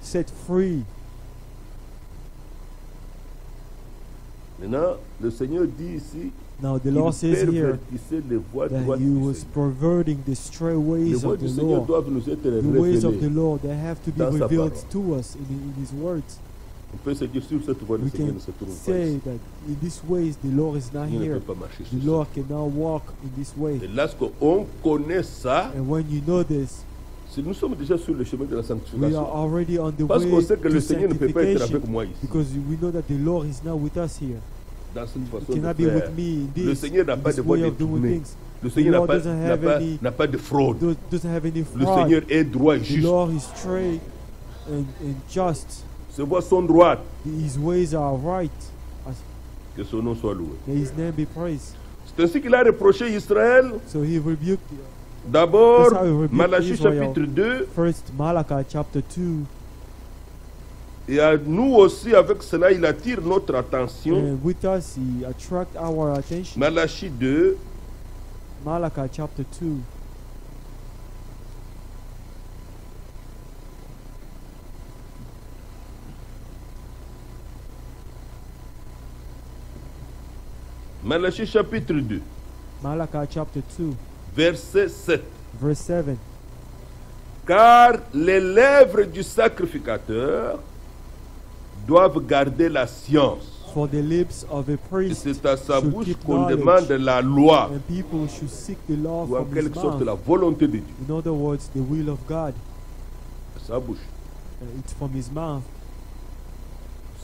set free. Maintenant, le Seigneur dit ici Now the qu'il Lord says here pervertissait les voies that droites He du was Seigneur. perverting the straight Les ways voies of du the Seigneur Lord. doivent nous être The ways of the révélées. Lord, they have to be dans sa revealed parole. to us in His words. On peut se dire sur cette voie, le We Seigneur can ne se trouve pas say ici. that in these ways the Lord is not Il ne here. peut pas marcher The sur ça. Lord cannot walk in this way. Et lorsqu'on connaît ça, And when you know this, si nous sommes déjà sur le chemin de la we sanctification. are already on the Parce qu'on way sait que to le Seigneur ne peut pas être sanctification avec moi ici. because we know that the Lord is not with us here. Dans cette He façon cannot de be faire. with me in Le this, Seigneur n'a in pas this de voie way of doing détournée. things. Le Seigneur Lord doesn't have any- n'a pas de fraude. Doesn't have any Le fraud. Seigneur est droit et The juste. Lord is straight and just. Ses voies sont droites. His ways are right. Que son nom soit loué. May His name be praised. C'est ainsi qu'il a reproché Israël. So He rebuked D'abord, That's how he rebuked Malachie Israel. chapitre 2. first Malachi chapter 2. Et à nous aussi, avec cela, il attire notre attention. And with us, He attract our attention. Malachie 2, Malachi chapter 2. Malachie chapitre 2, Malachi chapter 2, verset 7. verse 7. Car les lèvres du sacrificateur doivent garder la science. For the lips of a Et priest c'est à sa should bouche keep qu'on knowledge, demande la loi, and people should seek the law ou en from his quelque sorte mouth. la volonté de Dieu. In other words, the will of God. Sa bouche. It's from his mouth.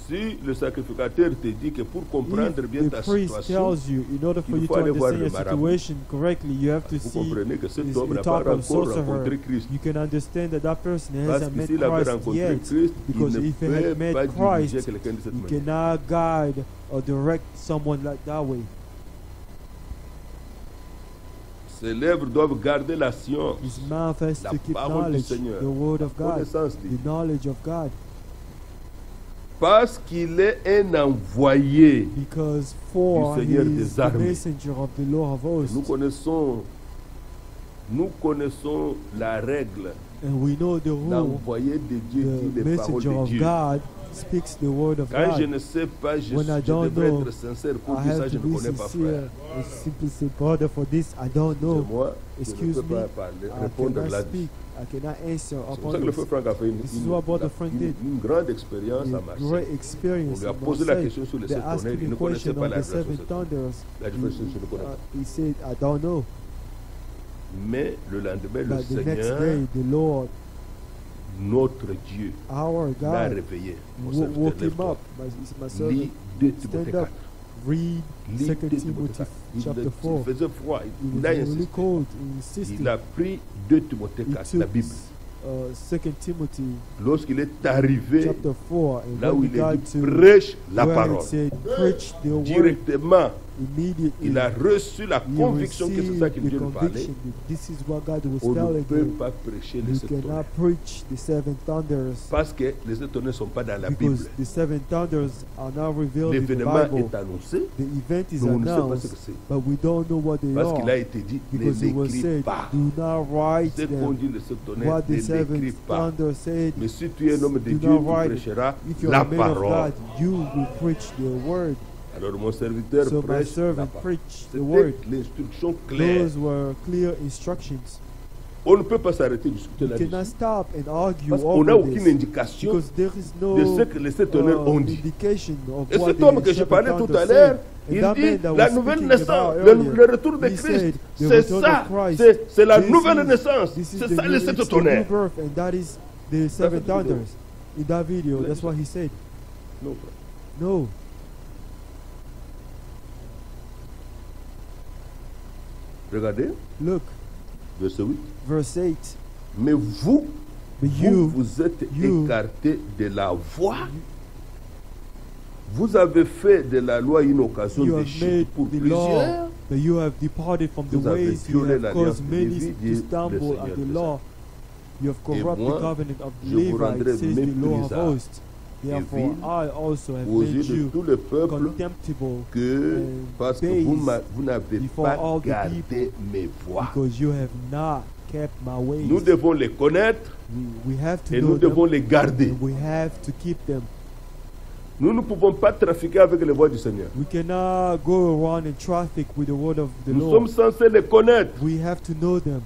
Si le sacrificateur te dit que pour comprendre bien If ta the priest situation, tells you, in order for il you faut to aller voir understand le your marabout. situation correctly, you have to vous see comprenez que cet is homme a n'a pas talk of encore sorcerer. rencontré Christ. You can understand that that person Parce hasn't que met s'il avait Christ rencontré yet. Christ, il Because ne if he had peut met pas Christ, diriger quelqu'un de cette you manière. cannot guide or direct someone like that way. Ses lèvres doivent garder la science, His mouth has La to keep parole du knowledge, Seigneur, the word of God, connaissance de the knowledge of God. parce qu'il est un envoyé. Because for Du Seigneur he des is the armées. messenger of the Lord of Nous hosts. connaissons la règle. And we know the rule. L'envoyé de Dieu dit The les paroles messenger de of Dieu. God speaks the word of Quand je God. ne sais pas, je When I devrais don't know, être sincère pour I dire ça, have je to ne be connais pas, frère. sincere and simply say, brother, for this I don't C'est know. moi, je ne Excuse peux me, pas parler, I répondre cannot là-dessus. speak. I cannot answer C'est pour ça upon que le this. frère Franck a fait This is what Brother Frank did. une grande expérience à A Marseille. great On experience lui a in posé la Marseille. question sur les They sept asked tonnerres, him il ne a connaissait question pas of la the seven révélation. thunders. La révélation, je ne connais pas. He said, I don't know. Mais le lendemain, le But the next Seigneur, day, the Lord, notre Dieu, our l'a God, réveillé. Mon woke serviteur, him up. lève-toi. My servant, Lis 2 Timothée stand 4. up. Read Lis 2 2 Timothy Timothée 4. chapter Il 4. faisait froid. It Il was a really insisté. cold. He insisted. Il a pris 2 Timothée He 4, la took Bible. 2 Timothy Lorsqu'il est arrivé chapter 4, and là où when he il est got dit to prêche la where parole, it said, preach the word, directement, immediately il a reçu la he conviction que c'est ça received que the Dieu lui parlait. conviction that this is what God was On ne telling peut him. pas prêcher les You sept cannot tonnerres. preach the seven thunders Parce que les sept tonnerres ne sont pas dans la Bible. because the seven thunders are not revealed in the L'événement Bible. est annoncé, The event is mais on ne sait pas ce announced, que c'est. but we don't know what they Parce qu'il a are été dit, ne because it was l'écris said, pas. do not write Ce qu'on them. dit les sept tonnerres, What ne the seven l'écris pas. thunders said, Mais si tu es un homme de do Dieu, not tu write it. prêcheras If you're la a man of parole. God, you will preach the word. Alors mon serviteur So my prêche la servant parole. preached the word. C'était l'instruction claire. Those were clear instructions. On ne peut pas s'arrêter de discuter You là-dessus. cannot stop and argue Parce qu'on n'a over aucune this indication because there is no de ce que les sept tonnerres ont dit. indication of Et what cet homme the que je seven parlais tout thunders à l'heure, said. il And that dit man that la was nouvelle speaking naissance, about le earlier, retour de he Christ, said, the c'est return ça, of Christ, c'est la this nouvelle is- naissance, this is c'est the ça new- les it's sept the new tonnerres. birth, and that is the seven cette vidéo. thunders. In that video, that's what he said. Non, frère. No. Regardez, Look, verset 8. verse 8. Mais vous, But vous êtes you- écartés de la voie. Vous avez fait de la loi une occasion you de have chute made pour the plusieurs. law, that you have departed from the Vous avez ways, you violé have l'alliance caused de many Lévi, to dit le stumble Seigneur at the des law. You have corrupted moi, the covenant of je vous Levi, rendrai says the Lord of méprisable. hosts. Therefore, vil I also have aux made yeux de you tout le peuple contemptible que parce que vous n'avez before pas all the gardé people, mes voies. because you have not kept my ways. Nous devons les connaître We have to et know nous them, devons les garder. and we have to keep them. Nous ne pouvons pas trafiquer avec les voies du Seigneur. We cannot go around and traffic with the word of the Nous Lord. sommes censés les connaître. We have to know them.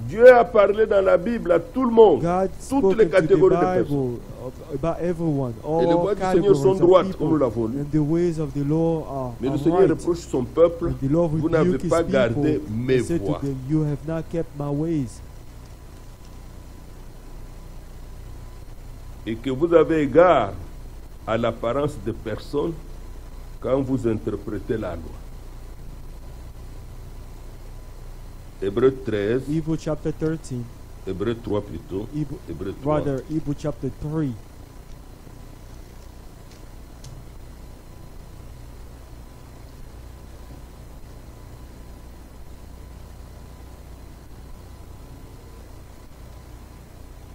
Dieu a parlé dans la Bible à tout le monde, God toutes les spoke to the catégories de personnes. Bible about everyone, Et les all voies du Seigneur categories sont of droites, comme nous people, l'avons lu. and the ways of the Lord Mais le are Seigneur right. reproche son peuple, And the Lord vous n'avez rebuked his pas people gardé mes and said to voies. them, you have not kept my ways. Et que vous avez égard à l'apparence de personnes quand vous interprétez la loi. Hébreux 13, Hebrew chapter 13, Hébreux 3 plutôt, Hebrew, Hébreux 3. rather, Hebrew chapter 3.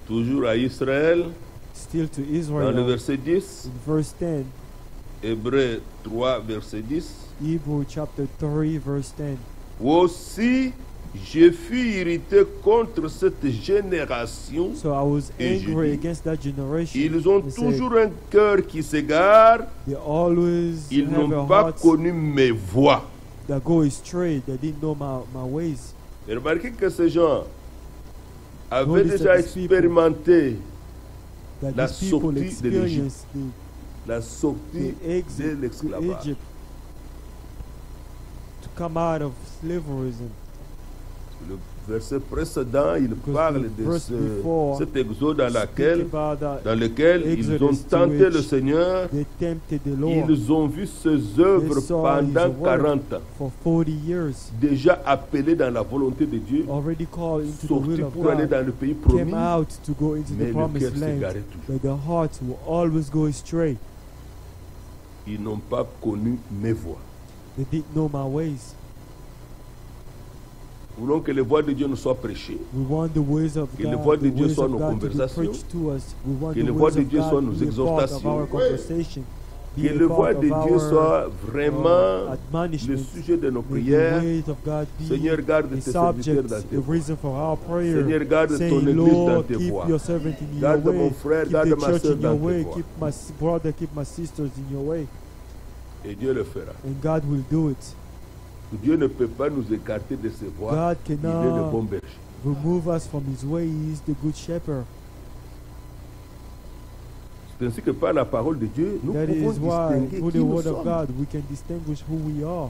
Toujours à Israël, Still to dans le Israel, verset 10, in verse 10, Hébreux 3, verset 10. Hebrew chapter 3, verse 10. Aussi, je fus irrité contre cette génération. So I was Et je angry dis, against that generation. Ils ont and said, toujours un cœur qui s'égare. they always Ils have a n'ont pas heart connu mes voies. that go astray. They didn't know my ways. Et remarquez que ces gens avaient Notice déjà that these people- expérimenté That La these people sortie de experienced la sortie the exit de to l'esclavage. Egypt, to come out of slavery. Le verset précédent, il Because parle the de verse before cet exode dans Speaking about that, dans lequel ils Exodus ont to tenté which le Seigneur. they tempted the Lord Ils ont vu ses œuvres They saw pendant his work 40 ans. for 40 years, Déjà appelés dans la volonté de Dieu, already called into the sortis will of pour aller God, dans le pays came promis, out to go into mais the le promised cœur land, s'égarait toujours. but their hearts will always go astray. Ils n'ont pas connu mes voies. They didn't know my ways. Nous voulons que les voies de Dieu nous soient prêchées. We want the ways of Que les God, voix de the Dieu ways soient of nos God to be conversations. preached to us. We want Que the les voix ways de of Dieu soient God nos to be a part of exhortations. our conversation. Que Be a les voies part de of Dieu our, soient vraiment le admonishment. sujet de nos May the prières. ways of God be Seigneur, garde the tes serviteurs subject, dans tes the voies. reason for our prayer. Seigneur, garde Saying, ton église dans Lord, tes keep voies. your servant in your Garde way. mon frère, Keep garde the ma church soeur in your dans tes way. voies. Keep my brother, keep my sisters in your way. Et Dieu le fera. And God will do it. Dieu ne peut pas nous écarter de ses voies. God Il est le cannot bon berger. remove us from his way. He is the good shepherd. C'est ainsi que par la parole de Dieu, nous That pouvons is why, distinguer through qui the nous word of sommes. God, we can distinguish who we are.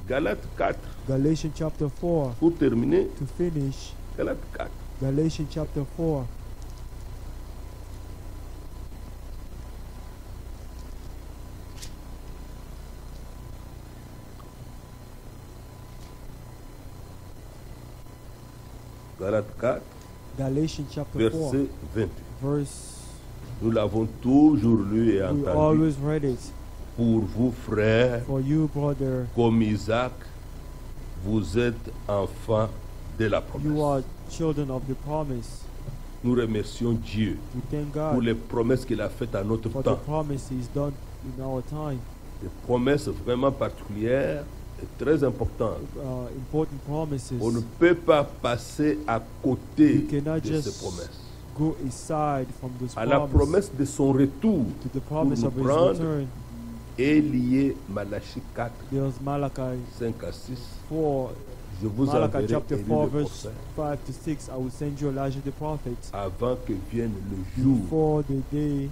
Galates 4, Galatians chapter 4. pour terminer, To finish, Galates 4. Galatians chapter 4. Galates 4, Galatians chapter 4. verset 28. Verse. Nous l'avons toujours lu et We entendu. always read it. Pour vous, frères, For you, brother, comme Isaac, vous êtes enfants de la you are promesse. children of the promise. Nous remercions Dieu We thank pour God les promesses qu'il a faites à notre for the temps. promise He's done in our time. Des promesses vraiment particulières et très importantes. Important promises. On ne peut pas passer à côté You cannot de ces just promesses. go aside from those À la promises. promesse de son retour To the promise nous of His prendre. return. est lié Malachie 4, There's Malachi 5 à 6. 4. Je vous Malachi enverrai chapter Élie 4 le verse prophète 5 to 6. I will send you Elijah the prophet avant que vienne le jour before the day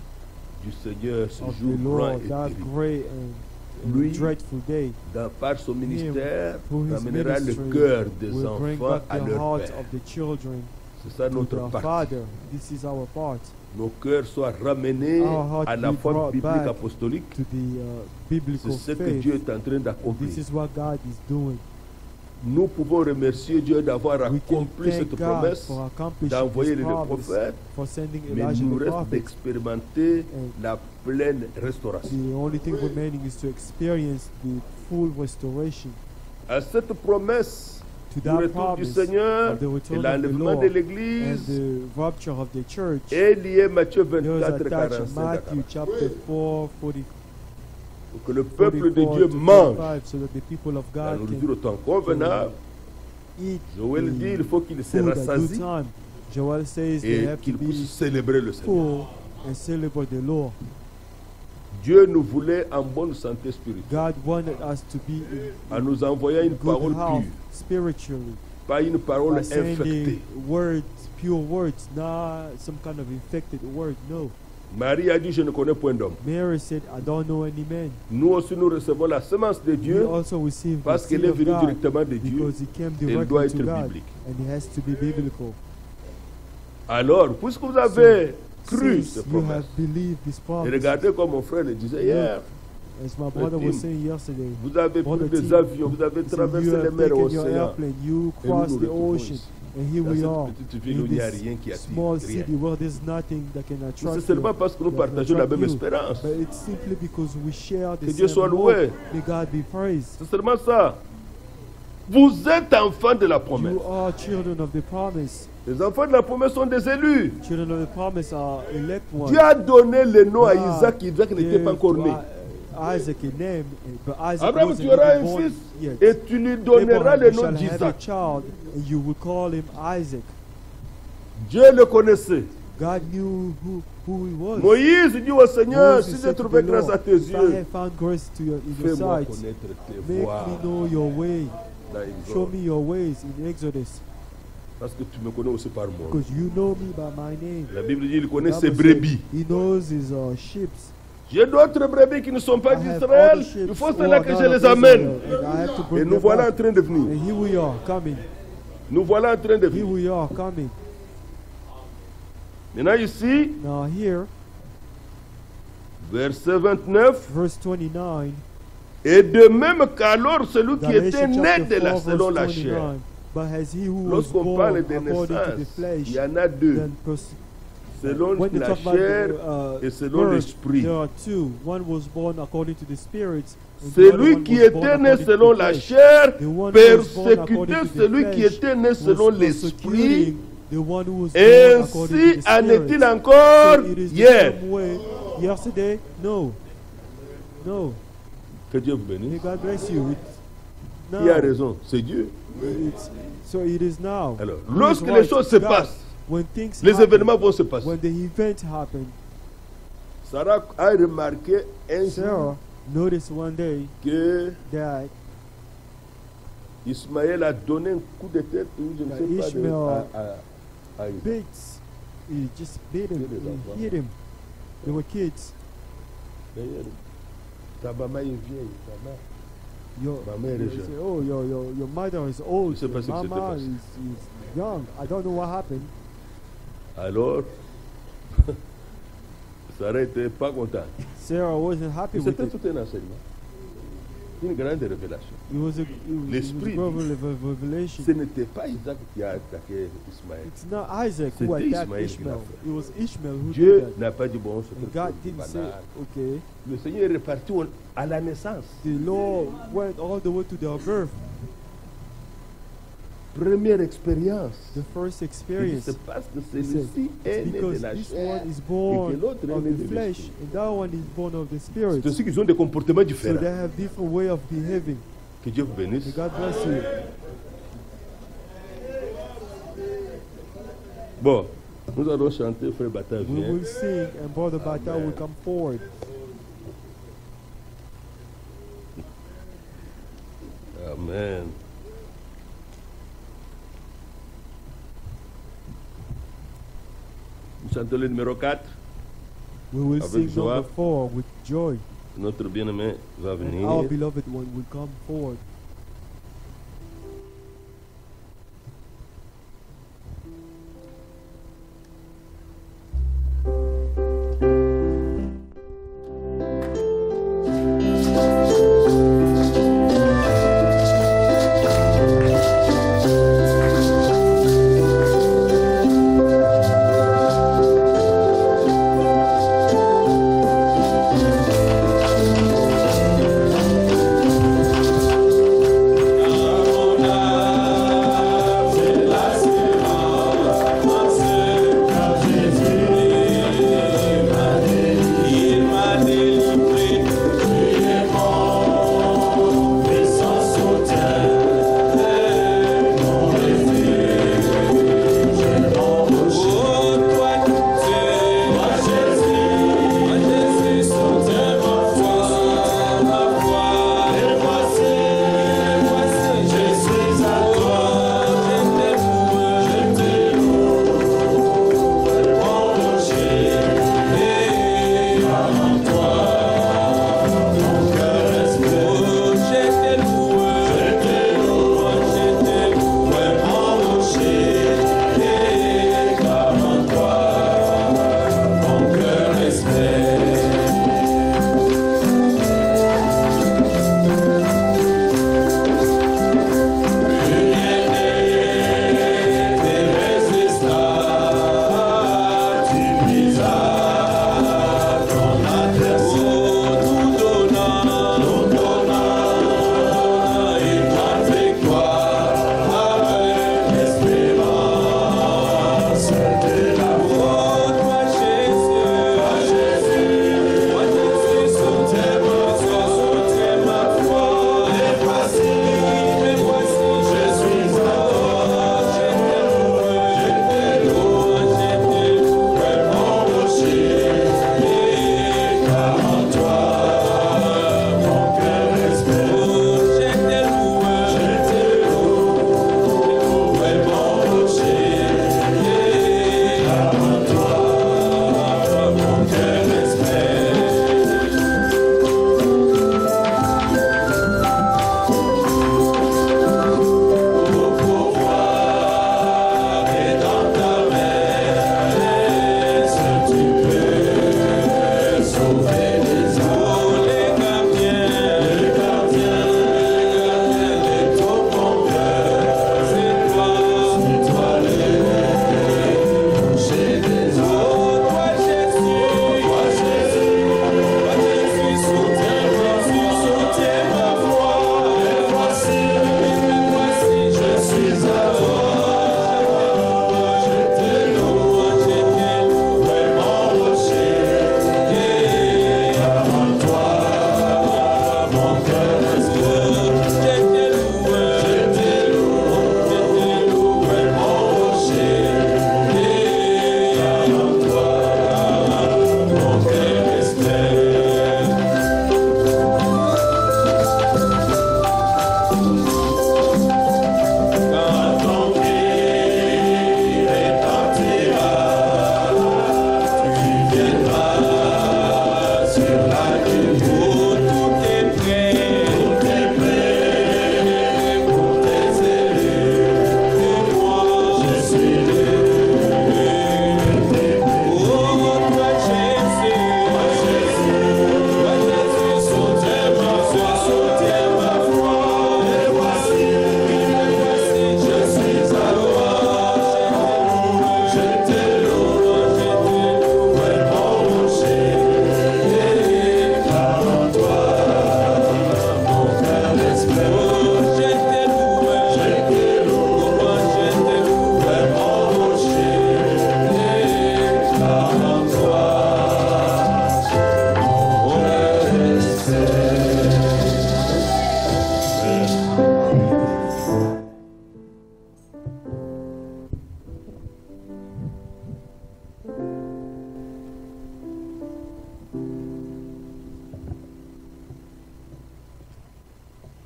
du Seigneur, ce of jour the grand Lord, et that terrible. great and Lui, dreadful day. Par son ministère, Through his ramènera le ministry, cœur des will bring enfants back à the leur hearts Père. of the children C'est ça to notre their partie. Father. This is our part. Nos cœurs soient ramenés Our heart à la be foi brought biblique back apostolique. To the biblical C'est ce que faith. Dieu est en train d'accomplir. This is what God is doing. Nous pouvons remercier Dieu d'avoir We can accompli cette thank God promesse, for accomplishing d'envoyer His les promise, prophètes, for sending mais il Elijah nous the reste prophet. d'expérimenter And la pleine restauration. the only thing remaining is to experience the full restoration. À cette promesse to le that retour du promise Seigneur of the et return of the l'enlèvement Lord de and l'Église the rapture of the church, est lié Matthieu there is 24, attached 45 Matthew chapter 4, 40, pour que le peuple de 44 Dieu to mange 45, so that the people of la God nourriture can au temps convenable. eat Joël dit il faut qu'il se food at good rassasie time. Joel says they et have to qu'il puisse be célébrer le Seigneur. full and celebrate the Lord. Dieu nous voulait en bonne santé spirituelle God wanted us to be in en nous envoyant une good parole health pure, spiritually pas une parole by sending infectée. words, pure words, not some kind of infected word. No. Marie a dit je ne connais point d'homme. Mary said, I don't know any man. Nous aussi nous recevons la semence de We Dieu also receive the parce qu'elle seed est of venue God directement de Dieu. because it came Elle doit directly être to God biblique. and it has to be biblical. Alors, puisque vous avez cru Since ce you have promesse, believed this et promise, regardez comme mon frère le disait hier, as my brother was saying yesterday, vous avez Brother pris des Tim, avions, vous avez he said, traversé you les have mers et taken your l'océan. airplane, you Et nous crossed nous the retrouvons ocean, ici. and here Dans we cette are petite ville où in il n'y a this rien qui attire, small rien. city where there's nothing that can attract C'est seulement you. parce que nous that can partageons la attract même you. espérance. But it's simply because we share the Que Dieu same soit hope. loué. May God be praised. C'est seulement ça. Vous êtes enfants de la promesse. You are children of the promise. Les enfants de la promesse sont des élus. Children of the promise are elect ones. Dieu a donné le nom à God Isaac. Isaac n'était gave pas encore to né. Isaac a name, but Isaac Abraham, wasn't tu auras even un born fils yet. et tu lui donneras Abraham, le you nom shall have a d'Isaac. child, and you will call him Isaac. Dieu le connaissait. God knew who he was. Moïse dit au Seigneur, Moses si j'ai said to trouvé the grâce Lord, à tes if I yeux, have found grace in your fais-moi sight, connaître tes make voies. me know your way. Dans Exode. Show me your ways in Exodus, Parce que tu me connais aussi par moi. because you know me by my name. La Bible dit il connaît Bible ses said brebis. He knows his sheep. J'ai d'autres brebis qui ne sont pas I have d'Israël. other sheep Il faut who cela are que not je of les amène. Israel, and I have to Et bring nous them voilà en back. train de venir. And here we are coming. Nous voilà en train de Here venir. we are coming. Maintenant ici, Now here, verset 29. verse 29. Et de même qu'alors celui qui était Galatians né chapter de la 4, selon la verse chair. 29. But as he who was Lorsqu'on born parle de according to the naissance, flesh, il y en a deux. then Selon when they la talk about chair the, et selon birth, l'esprit. there are two. One was born according to the spirit. and the other Celui one qui was était born né according to selon the la flesh. chair The one who was born according persécutait to the celui qui flesh était né was selon l'esprit. persecuting the one who was born according Ainsi to the en spirit. est-il encore So it is the hier. same way. Yesterday, no. No. Que Dieu vous May bénisse. God bless you. It's Qui a now. raison? C'est Dieu. So it is now. Alors, Who is lorsque right? les choses se God. passent, When things les happen, événements vont se passer. when the event happened, Sarah a remarqué un jour Sarah noticed one day que that Ismaël a donné un coup de tête ou je ne sais pas Ishmael à Isaac. beats, he just beat him, Kill him. he hit him. They were kids. D'ailleurs, ta maman est vieille. ta maman. Ma mère est They jeune. say, oh, your mother is old. Je sais pas ce Your qui s'était mama passé. is young. I don't know what happened. Alors, Sarah n'était pas contente. Sarah wasn't happy with C'était it. tout un enseignement. Une grande révélation. It was a L'esprit revelation. Ce n'était pas Isaac qui a attaqué Ismaël. It's not Isaac who C'était attacked Ismaël qui l'a Ishmael. fait. It was Ishmael who did Dieu that. n'a pas dit bon, c'est And God didn't say, banal. okay. Le Seigneur est reparti à la naissance. The Lord went all the way to their birth. Première expérience. The first Il experience. se passe que He said, celui-ci est né because de la this chair one is et born que l'autre est of né the de flesh l'esprit. and that one is born of the spirit. C'est aussi qu'ils ont des comportements So différents. they have different way of behaving. Que Dieu vous bénisse. May God bless you. Bon, nous allons chanter, frère Bata We vient. will sing and Brother Bata will come forward. Amen. Nous chantons le numéro 4. We will Avec sing joie. number 4 with joy. Notre bien-aimé va And venir. our beloved one will come forward. Amen.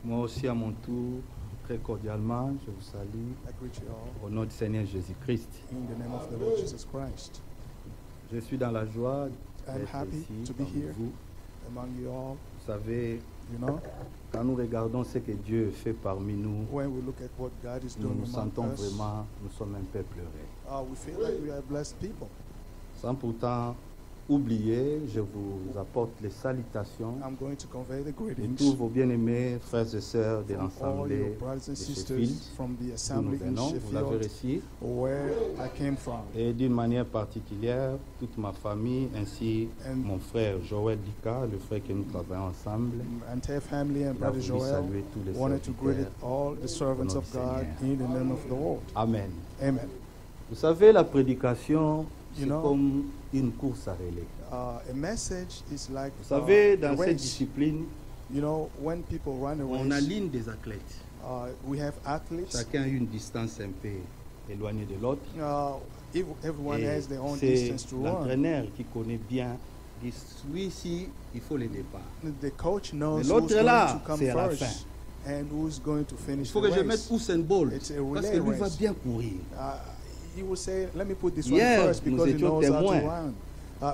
Moi aussi, à mon tour, très cordialement, je vous salue I greet you all au nom du Seigneur Jésus-Christ. in the name of the Lord Jesus Christ. Je suis dans la joie I'm d'être happy ici to be parmi here vous. among you all. Vous savez, You know, quand nous regardons ce que Dieu fait parmi nous, when we look at what God is nous doing nous among sentons us, vraiment, nous sommes un peuple heureux. we feel like we are blessed people. Sans pourtant oublier, je vous apporte les salutations I'm going to convey the de greetings tous vos bien-aimés frères et sœurs de from all your l'Assemblée brothers and de sisters Sheffield, from the d'où nous assembly in venons, vous l'avez Sheffield, reçu, where I came from. et d'une manière particulière, toute ma famille, ainsi And mon frère Joël Dika, le frère que nous travaillons ensemble. entire family and Il a Brother voulu Joel saluer tous les wanted to greet serviteurs. all the servants of God in the name of the Lord. Amen. Amen. Vous savez, la prédication, c'est You know, comme une course à relais. A message is like Vous savez, a dans cette race. discipline, You know, when people run a on race, aligne des athlètes. we have athletes. Chacun a une distance un peu éloignée de l'autre. Everyone Et has their own c'est distance to run. l'entraîneur qui connaît bien, dit celui-ci, il faut le départ. The coach knows Mais who's l'autre going là, to come c'est à la first fin. and who's going to Il finish faut the que je mette race. Usain Bolt, It's a parce relay que lui va race. bien courir. He will say, let me put this Hier, one first nous because he étions knows how to témoins. run.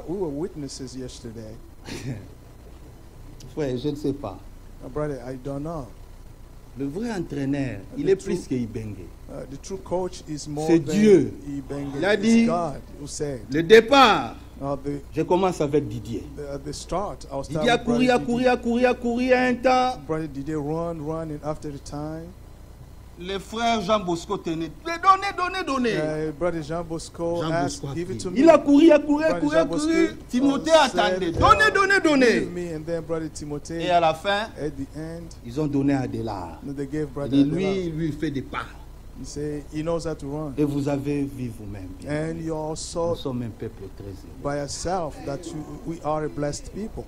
We were witnesses yesterday. Frère, je ne sais pas. Brother, I don't know. Le vrai entraîneur, il The est true- plus que Ibenge. The true coach is more C'est than Dieu. Ibenge. Il a It's dit- God who said. Le départ, The, je commence avec Didier. the start, I was Didier a couru, un temps. Brother Didier run, and after the time, Le frère Jean Bosco tenait. Donnez. Brother Jean Bosco Jean asked, Bosco a give it pris. to me. Il a couru. Brother Jean Bosco, Timothée said, attendait. Give Donnez. me, and then Brother Timothy, Et à la fin, at the end, ils ont donné à Adela. they gave Et Brother Adela. lui, il lui fait des pas. He said he knows how to run. Et vous avez vu vous-même. bien. And you also Nous sommes un peuple très heureux. by yourself that we are a blessed people.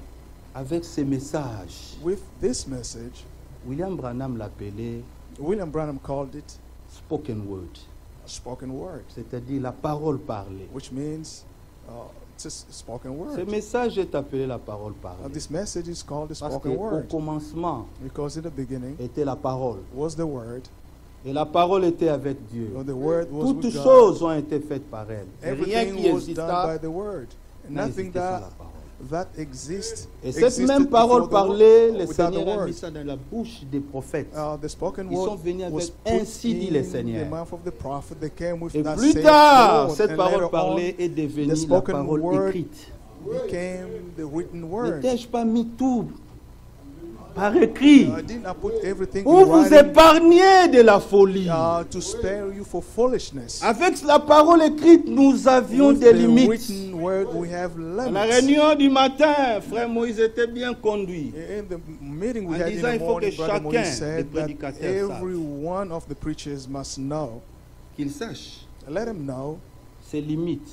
Avec ces messages, With this message, William Branham l'appelait William Branham called it spoken word, a spoken word, c'est-à-dire la parole parlée. which means it's a spoken Ce word. message est appelé la parole parlée. This message is called the Parce spoken qu'au word commencement because in the beginning était la parole. was the word, Et la parole était avec Dieu. or the word was Toutes with God. choses ont été faites par elle. Et rien qui Everything was done by exista the word. And n'a nothing existé sans la that parole. exists. Et cette existed même parole before the parlée, word, le without the Seigneur a word. mis ça dans la bouche des prophètes. The spoken Ils sont word venus was avec put ainsi dit le in Seigneur. the mouth of the prophet. They came with Et that plus saith tard, the Lord. cette And parole later parlée est on, devenue the la spoken parole word écrite. became the written word. N'ai-je pas mis tout par écrit Didn't I put everything pour in vous writing, épargner de la folie? to spare you for foolishness? Avec la parole écrite, nous avions With des the limites. written word, we have À la limits. réunion du matin, frère Moïse était bien conduit. In the meeting we En had in disant, the il faut que morning, Brother chacun Moïse des said that prédicateurs every one of the preachers must know. Qu'il sache Let them know. ses limites.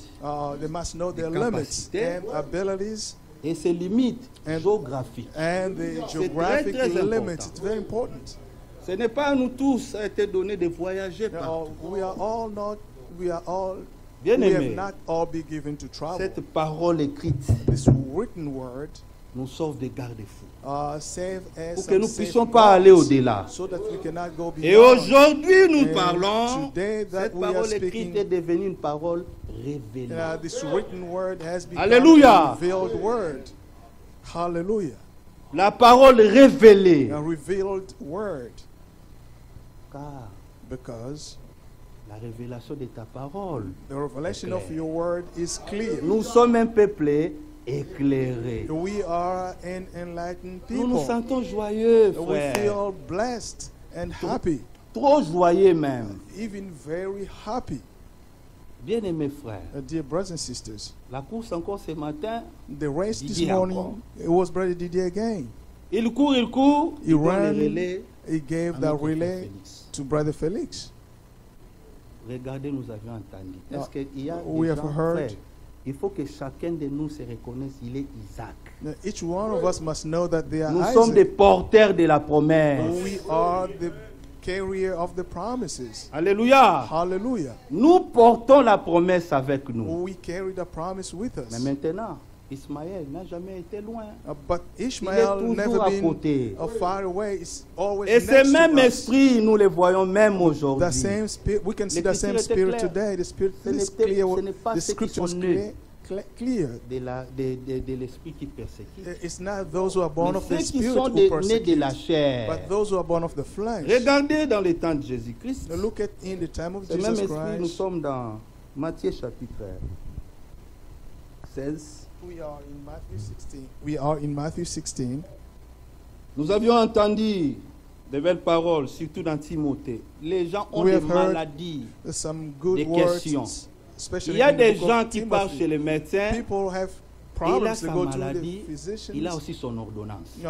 They must know their Des limits capacités. and abilities Et ses limites And- géographiques. and the C'est geographic très limits. important. It's very important. Ce n'est pas à nous tous a été donné de voyager partout. We are all not. We are all. Bien We have aimé, not all been given to travel. cette parole écrite This written word nous sauve des garde-fous. save us Pour que some nous safe puissions pas aller routes au-delà. so that we cannot go Et beyond. aujourd'hui, nous And parlons, today that cette we are parole écrite speaking, est devenue une parole révélée. this written word has become Alléluia. a revealed word. Hallelujah. La parole révélée. A revealed word. Car Because la révélation de ta parole, the revelation of Éclair. your word is clear. nous sommes un peuple éclairé. We are an enlightened Nous nous people. sentons joyeux, We frère. feel blessed and happy, Trop joyeux même. even very happy. Bien-aimés frères, Dear brothers and sisters, la course encore ce matin, the race this Didier morning, encore. it was Brother Didier again. il court, He il donne le ran, relais he gave à that notre frère relay Félix. to Brother Felix. Regardez, nous avions entendu. Now, Est-ce qu'il y a we des have gens, heard- frères, il faut que chacun de nous se reconnaisse, il est Isaac. Now, each one of us must know that they are Nous sommes des Isaac. porteurs de la promesse. We are the carrier of the promises. Alléluia. Hallelujah. Nous portons la promesse avec nous. We carry the promise with Mais us. maintenant, Ismaël n'a jamais été loin. But Ishmael toujours never à been côté. far away. It's always Et ce next même to us. esprit, nous le voyons même The aujourd'hui. same spirit, we can see the L'écriture same était spirit claire. today. The spirit Ce is n'était- clear. ce n'est pas The ceux qui scripture is sont nés. clear. De l'esprit qui persécute. It's not those who are born Mais of the ceux qui spirit sont who nés de persecute, la chair. but those who are born of the flesh. Regardez dans les temps de Jésus-Christ. Now look at in the time of Ce même Jesus esprit, nous Christ. sommes dans Matthieu chapitre 16. We are in Matthew 16. We are in Matthew 16. Nous avions entendu de belles paroles, surtout dans Timothée. Les gens ont We des have heard maladies. Some good Des words, questions. especially Il y a in the des book of gens qui partent Timothy. chez les médecins. People have Il a problems. They sa go to the maladie. physicians. Il a aussi son ordonnance. They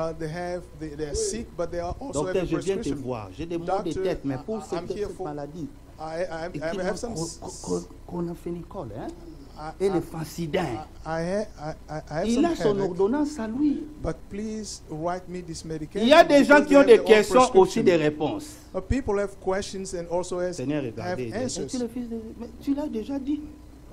are sick, but they are also Docteur, have a je viens te prescription. voir. J'ai des maux de Doctor, tête, mais pour I'm cette here for- maladie. I have some. Chronophénicol, hein? I- Et le I- fancidin. I have Il some a son headache, ordonnance à lui. but please write me this medication. Il y a des gens because qui ont they des have their own questions, aussi prescription. des réponses. People have questions and also have Seigneur, regardez. Mais answers. tu es le fils de... Mais tu l'as déjà dit.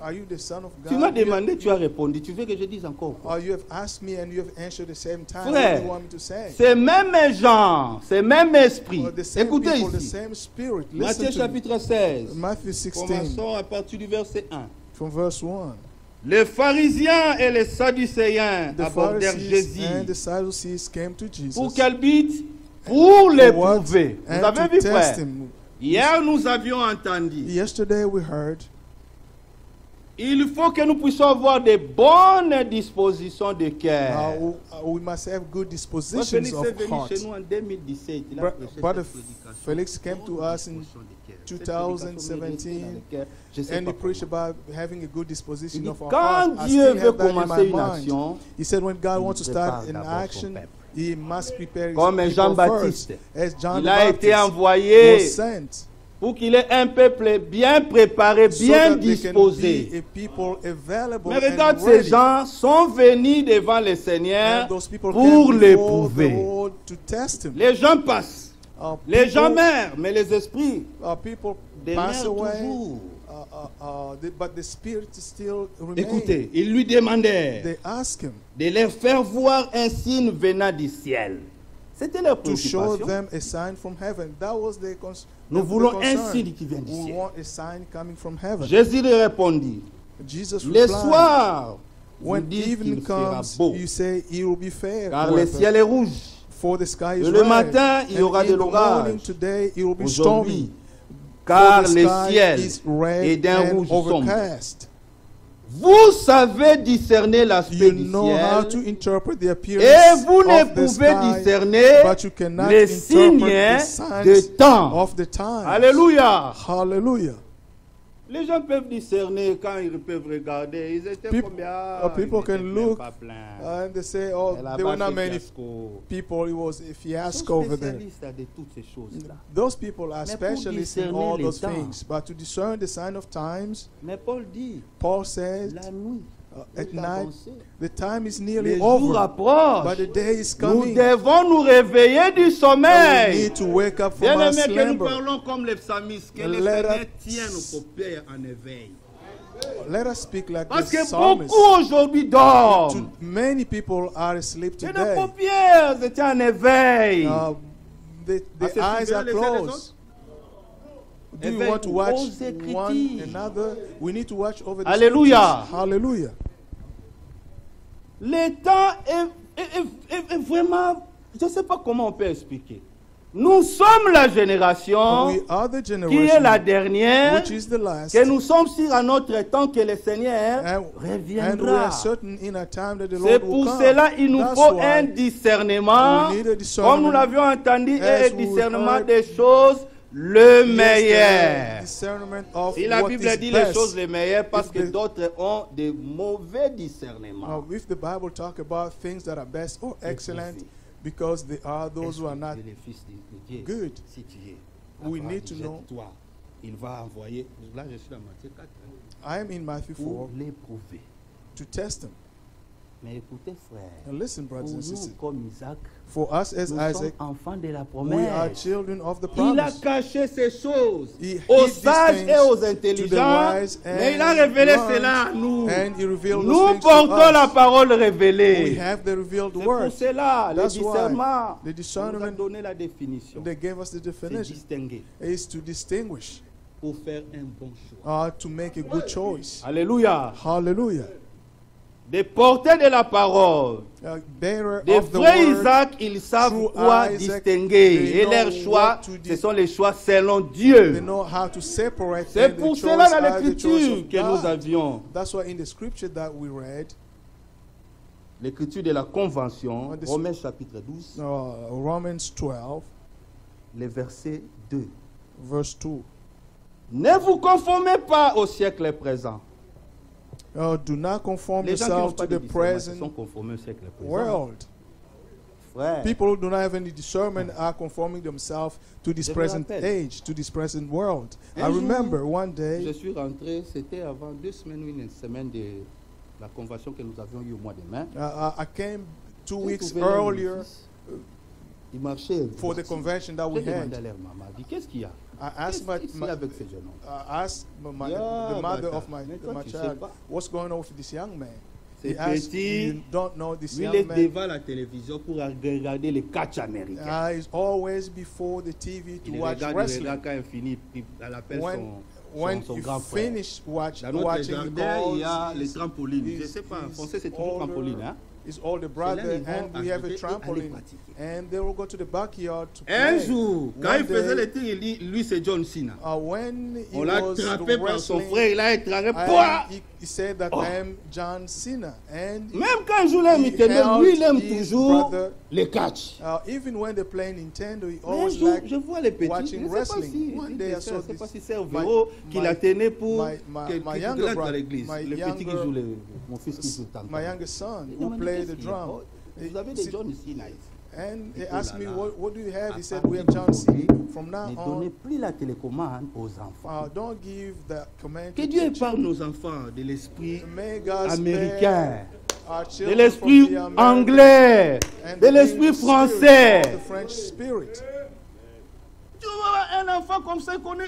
Are you the son of God? Tu m'as demandé, tu as répondu. Tu veux que je dise encore quoi? Or you have asked me and you have answered the same time. Frère, What do you want me to say? ces mêmes gens, ces mêmes esprits. Or the same Écoutez people, the ici. same spirit. Matthieu Listen to me. chapitre 16. Matthew 16, Commençons à partir du verset 1. from verse 1. Les pharisiens et les sadducéens The abordèrent Pharisees Jésus. and the Sadducees came to Jesus. Pour quel but? Pour l'éprouver. Vous And avez to vu, test frère? him. Hier, nous avions entendu. Yesterday we heard Il faut que nous puissions avoir de bonnes dispositions de cœur. we must have good Moi, dispositions Félix of est venu heart. chez nous en 2017. Il a Bro- prêché Brother cette prédication. Felix came to us in Disposition de cœur. Cette 2017, prédication m'est restée dans le cœur. Je sais and pas he preached comment. about having a good Il disposition dit, of our quand heart. I Dieu still veut have that in commencer my une mind. action, He said when God il wants to prépare start an d'abord son action, peuple. he must prepare his Comme people Jean-Baptiste. first. As John Il the a été Baptist envoyé was sent pour qu'il ait un peuple bien préparé, so bien that they can disposé. be a people available Mais regarde, and ces ready. gens sont venus devant le Seigneur And those people pour came before the l'éprouver. Lord to test him. Les gens passent, les gens meurent, mais les esprits People demeurent pass away, toujours. but the spirit still remains. Écoutez, ils lui demandèrent They ask him de leur faire voir un signe venant du ciel. C'était leur to show préoccupation. them a sign from heaven. That was the Nous the voulons un concern. signe qui vient du We ciel. want a sign coming from heaven. Jésus lui répondit, Jesus le replied, soir, vous when dites evening qu'il fera comes, beau, you say it will be fair. car le weather, ciel est rouge. for the sky is Et le red. matin, il y And aura de in the morning l'orage. today, it will be Aujourd'hui, stormy. car For the le sky ciel is red est d'un and rouge sombre. overcast. Vous savez discerner l'aspect You du know how to ciel interpret the et appearance vous ne of the pouvez sky, discerner but you cannot les interpret signes the de signs temps. of the times. Alléluia. Hallelujah. Les gens peuvent discerner quand ils peuvent regarder. Ils étaient People- combien? people Ils can étaient même look, pas pleins. And they say, oh, Et là-bas, there were not c'est many fiasco. people. It was a Ils fiasco sont over there. spécialistes de toutes ces choses-là. Those people are Mais pour specialists in discerner all les those temps. things. But to discern the sign of times, Mais Paul dit, Paul says, la nuit at est night, avancée. the time is Les nearly jours over, approchent. but the day is Nous coming. devons nous réveiller du We sommeil. need to wake up from Bien our aimé, que nous slumber. parlons comme les psalmistes, que le Let Seigneur us- tient nos paupières en éveil. Let us speak like Parce the que psalmist. beaucoup aujourd'hui dorment. Many people are asleep Et nos today. paupières étaient en éveil. The Ah, c'est eyes bien are les uns les closed. Do you Éveil want to watch aux Écritures. one another? We need to watch over the Alléluia. scriptures. Hallelujah. Le temps est vraiment... Je ne sais pas comment on peut expliquer. Nous sommes la génération We are the qui est generation la dernière, which is the last. que nous sommes sûrs à notre temps que le Seigneur And we reviendra. are certain in a time that the C'est Lord will pour come. cela qu'il nous That's faut why un discernement, we need a discernment, comme nous l'avions entendu, et as un we discernement heard des choses le Yes, meilleur. the discernment of Si la what Bible is dit les best. choses les meilleures, parce If que the- d'autres ont de mauvais discernements. If the Bible talk about things that are best or excellent, because there are those who are not Est-ce que tu es le fils de Dieu? good. Si tu es, We Abraham need to jette know. toi. Il va envoyer. Là, je suis dans Matthieu 4. I am in Matthew 4 Pour l'éprouver. to test them. Mais écoutez, frère, And listen, pour brothers and nous, sisters, comme Isaac, for us as nous Isaac, sommes enfants de la we are promesse. children of the Il a promise. caché ces choses He aux hid these sages things et aux to the intelligents, wise mais il a and révélé learned, cela à nous. and he revealed those Nous things to portons la us. parole We révélée. have the revealed C'est pour word. cela, le That's why discernement, the on nous a discernment, donné la définition. they gave us the C'est definition, distinguer is to distinguish, pour faire un bon choix. to make a good choice. Alléluia. Hallelujah. Des porteurs de la parole, Bearer des of the vrais word, Isaac, ils savent true quoi Isaac, distinguer. they Et know leurs choix, what to ce di- sont les choix selon they Dieu. know how to separate. C'est and the pour choice cela dans are the choice l'écriture of que nous God. avions. That's why in the scripture that we read, L'écriture de la Convention, What is- Romains chapitre 12, Romans 12, le verset 2. verse 2. Ne vous conformez pas au siècle présent. Do not conform Les gens qui n'ont yourself pas to de the discernement se sont present conformés au siècle présent. world. Frère, People who do not have any discernment are conforming themselves to this Je me present rappelle. age, to this present world. I Un jour, remember one je day, suis rentré, c'était avant 2 semaines ou une semaine de la convention que nous avions eue au mois de mai. I came 2 J'ai weeks trouvé l'un de mes earlier fils. Il marchait. for the convention that we J'ai demandé à had. leur maman, dit, qu'est-ce qu'il y a? I asked Qu'est-ce qu'il y a avec ce jeune homme? I asked Yeah, the mother but, of my mais toi, tu sais child, pas. what's going on with this young man? C'est He asked, petit. you don't know this Lui, il young est man? devant la télévision pour regarder les catchs américains. He's always before the TV to Il watch regarde wrestling. quand il finit, il appelle When, son you grand frère. finish Dans watching, notre he jardin, il y a calls les his- trampolines. Je ne his- sais pas, en his français, c'est toujours older- trampoline. Hein? his older là, brother, ils vont and we have a ajouter et aller trampoline, pratiquer. and they will go to the backyard to Un play. jour, quand One il faisait day, les tirs, il dit, lui c'est John Cena. when he On l'a was attrapé par son wrestling, frère, il a étrangé. he said that Oh. I am John Cena, and Même quand il joue la He Nintendo, held lui il aime his toujours brother. les catchs. Even when they play Nintendo, he Mais un always jour, like je vois les petits, watching je ne sais pas wrestling. si, One day I saw je ne sais this. pas si c'est au My- vélo qu'il my- a tenu pour my que younger rentre à brother, l'église. my Le petit qui younger- joue, mon fils qui joue le tam-tam. my younger son Il who m'a dit, play qu'est-ce the qu'il y a? drum. Oh, vous avez des John Cena ici. And he Oh asked là me, là. what do you have? He À said, partir we have John Cena. d'aujourd'hui, From now Ne donnez on, plus la télécommande aux enfants. don't give the command Que to Dieu the épargne children. nos enfants de l'esprit May God américain, spare our de children l'esprit from the American anglais, and de the l'esprit English français. spirit, or the French spirit. Tu vois un enfant comme ça, il connaît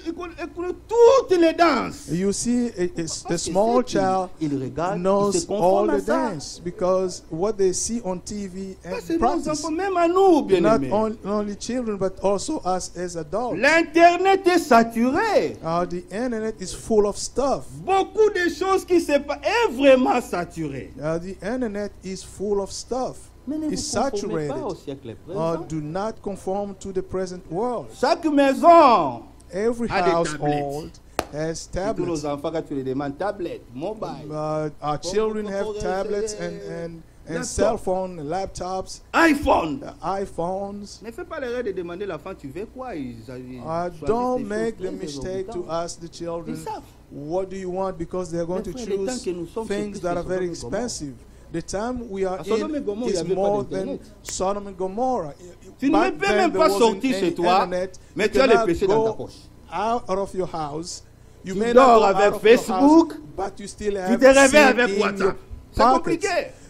toutes les danses. You see, Parce the que small c'est qu'il- child il regarde, il knows se all conforme à the ça. dance because what they see on TV Pas and seulement aux practice. enfants, même à nous, bien Not aimés. only children, but also us as adults. L'internet est saturé. The internet is full of stuff. Beaucoup de choses qui se passent est vraiment saturé. The internet is full of stuff. Mais ne vous It's conformez pas au saturated. siècle présent. Do not conform to the present world. Chaque maison, Every a des household has tous tablets. nos enfants, quand tu les demandes, tablette, mobile, Our children have tablets and Laptop. cell phones, laptops, iPhone. iPhones. Ne fais pas l'erreur de demander à l'enfant, tu veux quoi? Ils choisissent Don't des make choses the très mistake to exorbitantes. ask the children, Ils savent. what do you want? Because they're going Mais to frère, le temps choose que nous sommes, c'est things plus that que are very Sodome et Gomorrhe. expensive. The time we are À Sodome et in Gomorrhe, il y is avait pas more than d'Internet. Sodom and Gomorrah. Tu ne Back peux then, même there pas wasn't sortir any chez toi, internet. mais You tu as les cannot péchés dans ta go poche. out of your house. You Tu may dors not go avec out of your Facebook, house, but you still Tu have te réveilles sin avec in WhatsApp. your C'est pockets.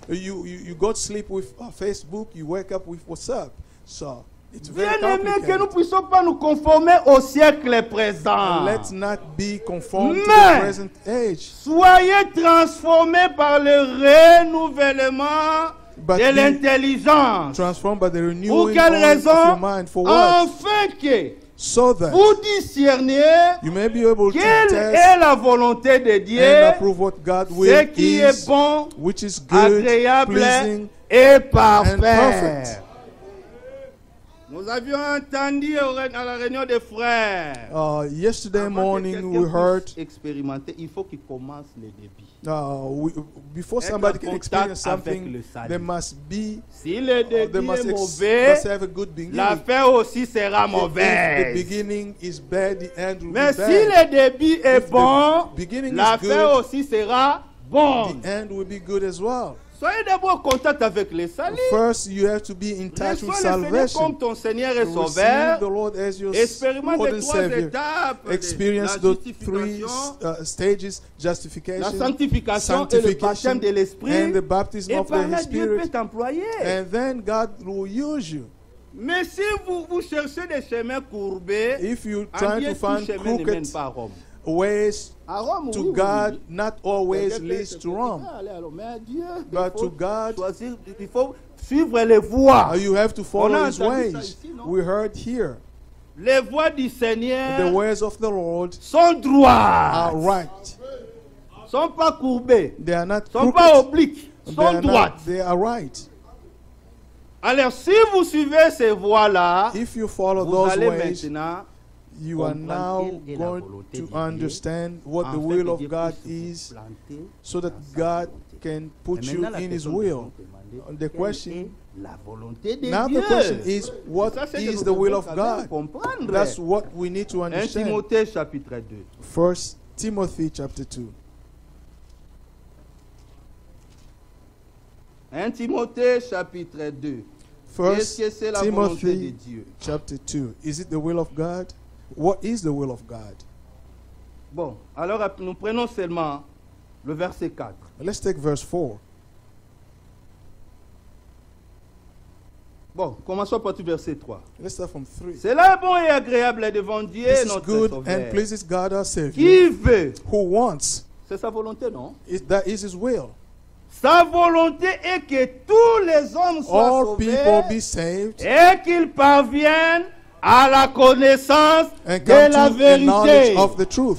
compliqué. You go to sleep with Facebook, you wake up with WhatsApp. So it's very Bien aimé, que nous complicated. ne puissions pas nous conformer au siècle présent. And let's not be conformed to Mais- the present age. Soyez transformés par le renouvellement But de be l'intelligence. transformed by the Pour renewing quelle of your raison? mind. For what? Afin que So that vous discerniez you may be able to quelle test est la volonté de Dieu, and approve what God will ce qui est is, bon, which is good, agréable pleasing. et parfait. perfect. Nous avions entendu à la réunion des frères. Yesterday Avant que morning quelqu'un we puisse heard expérimenter, il faut qu'il commence le début. before Être somebody en can contact experience avec something, le salut. there must be Si le they début must, est must mauvais, have a good beginning. la fin aussi sera If the mauvaise. beginning is bad, the end will Mais be si bad. le début est If the bon, beginning la is fin good, aussi sera bonne. The end will be good as well. Soyez d'abord en contact avec les salut. First, you have to be in touch with Reçois le Seigneur comme salvation. ton Seigneur et Receive Sauveur. the Lord as your Expérimente Lord les and 3 Savior. étapes de Experience la the three justification, stages: la justification, sanctification et le baptême de and l'Esprit. the baptism Et of par the là, Dieu peut Spirit. t'employer. And then God will use you. Mais si vous cherchez des chemins courbés, If you en try Dieu, to tout find chemin ne mène crooked pas à Rome. ways À Rome, to oui, God, oui, oui. not always Quelqu'un peut leads se to dire, Rome. ah, allez, alors, mais à Dieu, But il faut to God, choisir, il faut suivre les voies. you have to On follow a His entendu ça ways. ici, non? We heard here. Les voies du The Seigneur ways of the Lord sont are droites, right. sont pas courbées, They are not sont pas crooked. obliques, They sont are, droites. not, they are right. Alors, si vous suivez ces voies-là, If you follow vous those allez ways, maintenant you are comprendre now quelle est la going volonté to de Dieu, understand what en the fait, will que of Dieu God puisse vous is, planter so that dans sa God volonté. can Et put you maintenant, la in His question will. devons demander, The quelle question, est la volonté de now Dieu? the question is, what Ça, c'est que is nous the will devons of quand même God? comprendre. That's what we need to 1 understand. Timothée chapitre 2. 1 Timothy chapter 2. 1 Timothée chapitre 2. Qu'est-ce que c'est 1 la volonté de Timothy Dieu? chapter 2. Is it the will of God? What is the will of God? Bon, alors nous prenons seulement le verset 4. Let's take verse 4. Bon, commençons par le verset 3. Let's start from 3. Cela est bon et agréable devant Dieu, This is notre good Sauveur. and pleases God our Savior, Qui veut? who wants, C'est sa volonté, non? that is His will. Sa volonté est que tous les hommes soient All people sauvés be saved et qu'ils parviennent à la connaissance and de come la to the knowledge vérité. of the truth.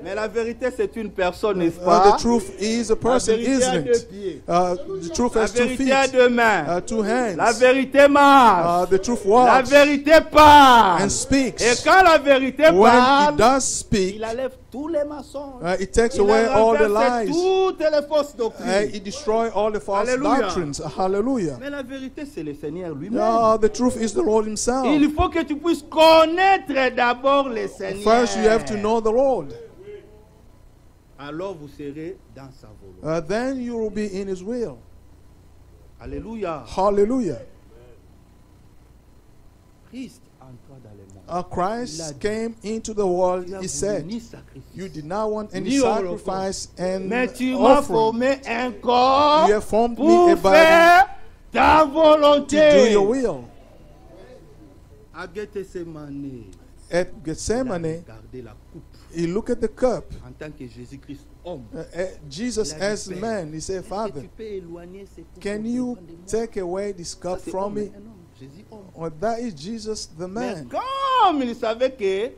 Mais la vérité, c'est une personne, n'est-ce pas? The truth is a person, La vérité a isn't deux it? pieds. The truth La has 2 vérité a feet, 2 mains. 2 hands. La vérité marche. The truth La walks vérité parle. and speaks. Et quand la vérité When parle, it does speak, il enlève tous les mensonges. it takes Il away all the renverse lies. toutes les fausses doctrines. It destroys all the false Hallelujah. doctrines. Hallelujah. Mais la vérité, c'est le Seigneur lui-même. No, the truth is the Lord Himself. Il faut que tu puisses connaître d'abord le Seigneur. First, you have to know the Lord. Alors vous serez dans sa volonté. Then you will be in His will. Alléluia. Hallelujah. Christ entra dans le monde. Christ came into the world. Il a He voulu said, ni sacrifice. "You did not want any Ni sacrifice and Mais tu m'as offering. formé un corps You have formed me pour a body faire ta to do volonté. your will." À Gethsemane, At il a Gethsemane, regardé la coupe He looked at the cup. en tant que Jésus-Christ homme. Jesus Il a dit, as Père, man, He said, est-ce que "Father, tu peux éloigner ces coupes can you de moi? take away this Ça, cup c'est from homme, me?" un homme, Jésus homme. Well, that is Jesus the Mais man. comme il savait que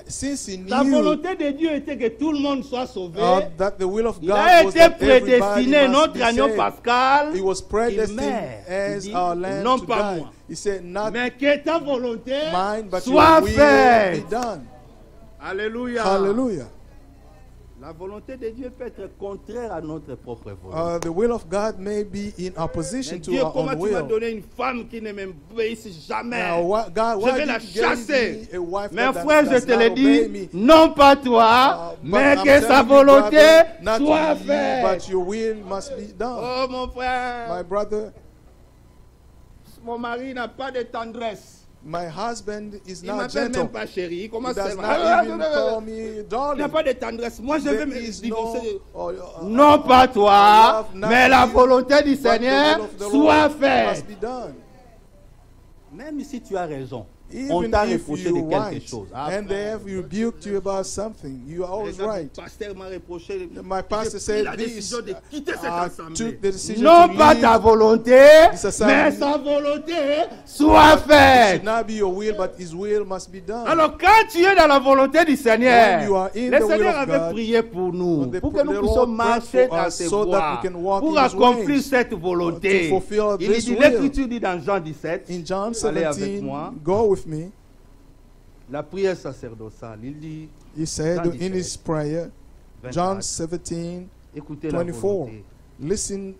Since He la knew volonté de Dieu était que tout le monde soit sauvé, that the will of il God a was été that everybody prédestiné, must notre be agneau saved. pascal. He was Il predestined meurt. as Il dit, our lamb non to pas die. moi, He said, "Not mais que ta volonté mine, but soit your will faite. be done." Alléluia. Hallelujah. La volonté de Dieu peut être contraire à notre propre volonté. The will of God may be in opposition Mais to Dieu, our comment own tu m'as will. donné une femme qui ne m'obéisse jamais? Now, God, Je why vais la did you give chasser. me a wife Mais that frère, je does te not le obey dis, me? non pas toi, But mais I'm que sa telling you, volonté brother, not soit you, faite. but your will must be done. Oh mon frère, My brother, mon mari n'a pas de tendresse. my husband is Il not m'appelle gentle. même pas chérie. Il He commence does seulement. not even call me Il n'a darling. pas de tendresse. Moi, je vais There me is divorcer. no, Non pas toi, love, not mais la you, volonté du but the Seigneur will of the soit Lord faite. must be done. Même si tu as raison, on Even t'a if reproché you're de quelque right, chose. and they have rebuked you about something, you are always Regarde, right. Le pasteur m'a reproché. My pastor J'ai said pris la this. décision de quitter cette I assemblée. took the decision Non to pas leave. ta volonté, This assembly. mais sa volonté soit It faite. should not be your will, but His will must be done. Alors quand tu es dans la volonté du Seigneur, When you are in le the will Seigneur of avait God, prié pour nous, the pour que nous Lord puissions prayed marcher for dans us ses so that voies, we can walk pour in His accomplir ways, cette volonté. to fulfill Il this dit, will. l'Écriture dit dans Jean 17, In John allez avec 17, moi, go with me. la prière sacerdotale, il dit, He said Jean in 17, his prayer, 24, John 17, écoutez la 24. volonté. Listen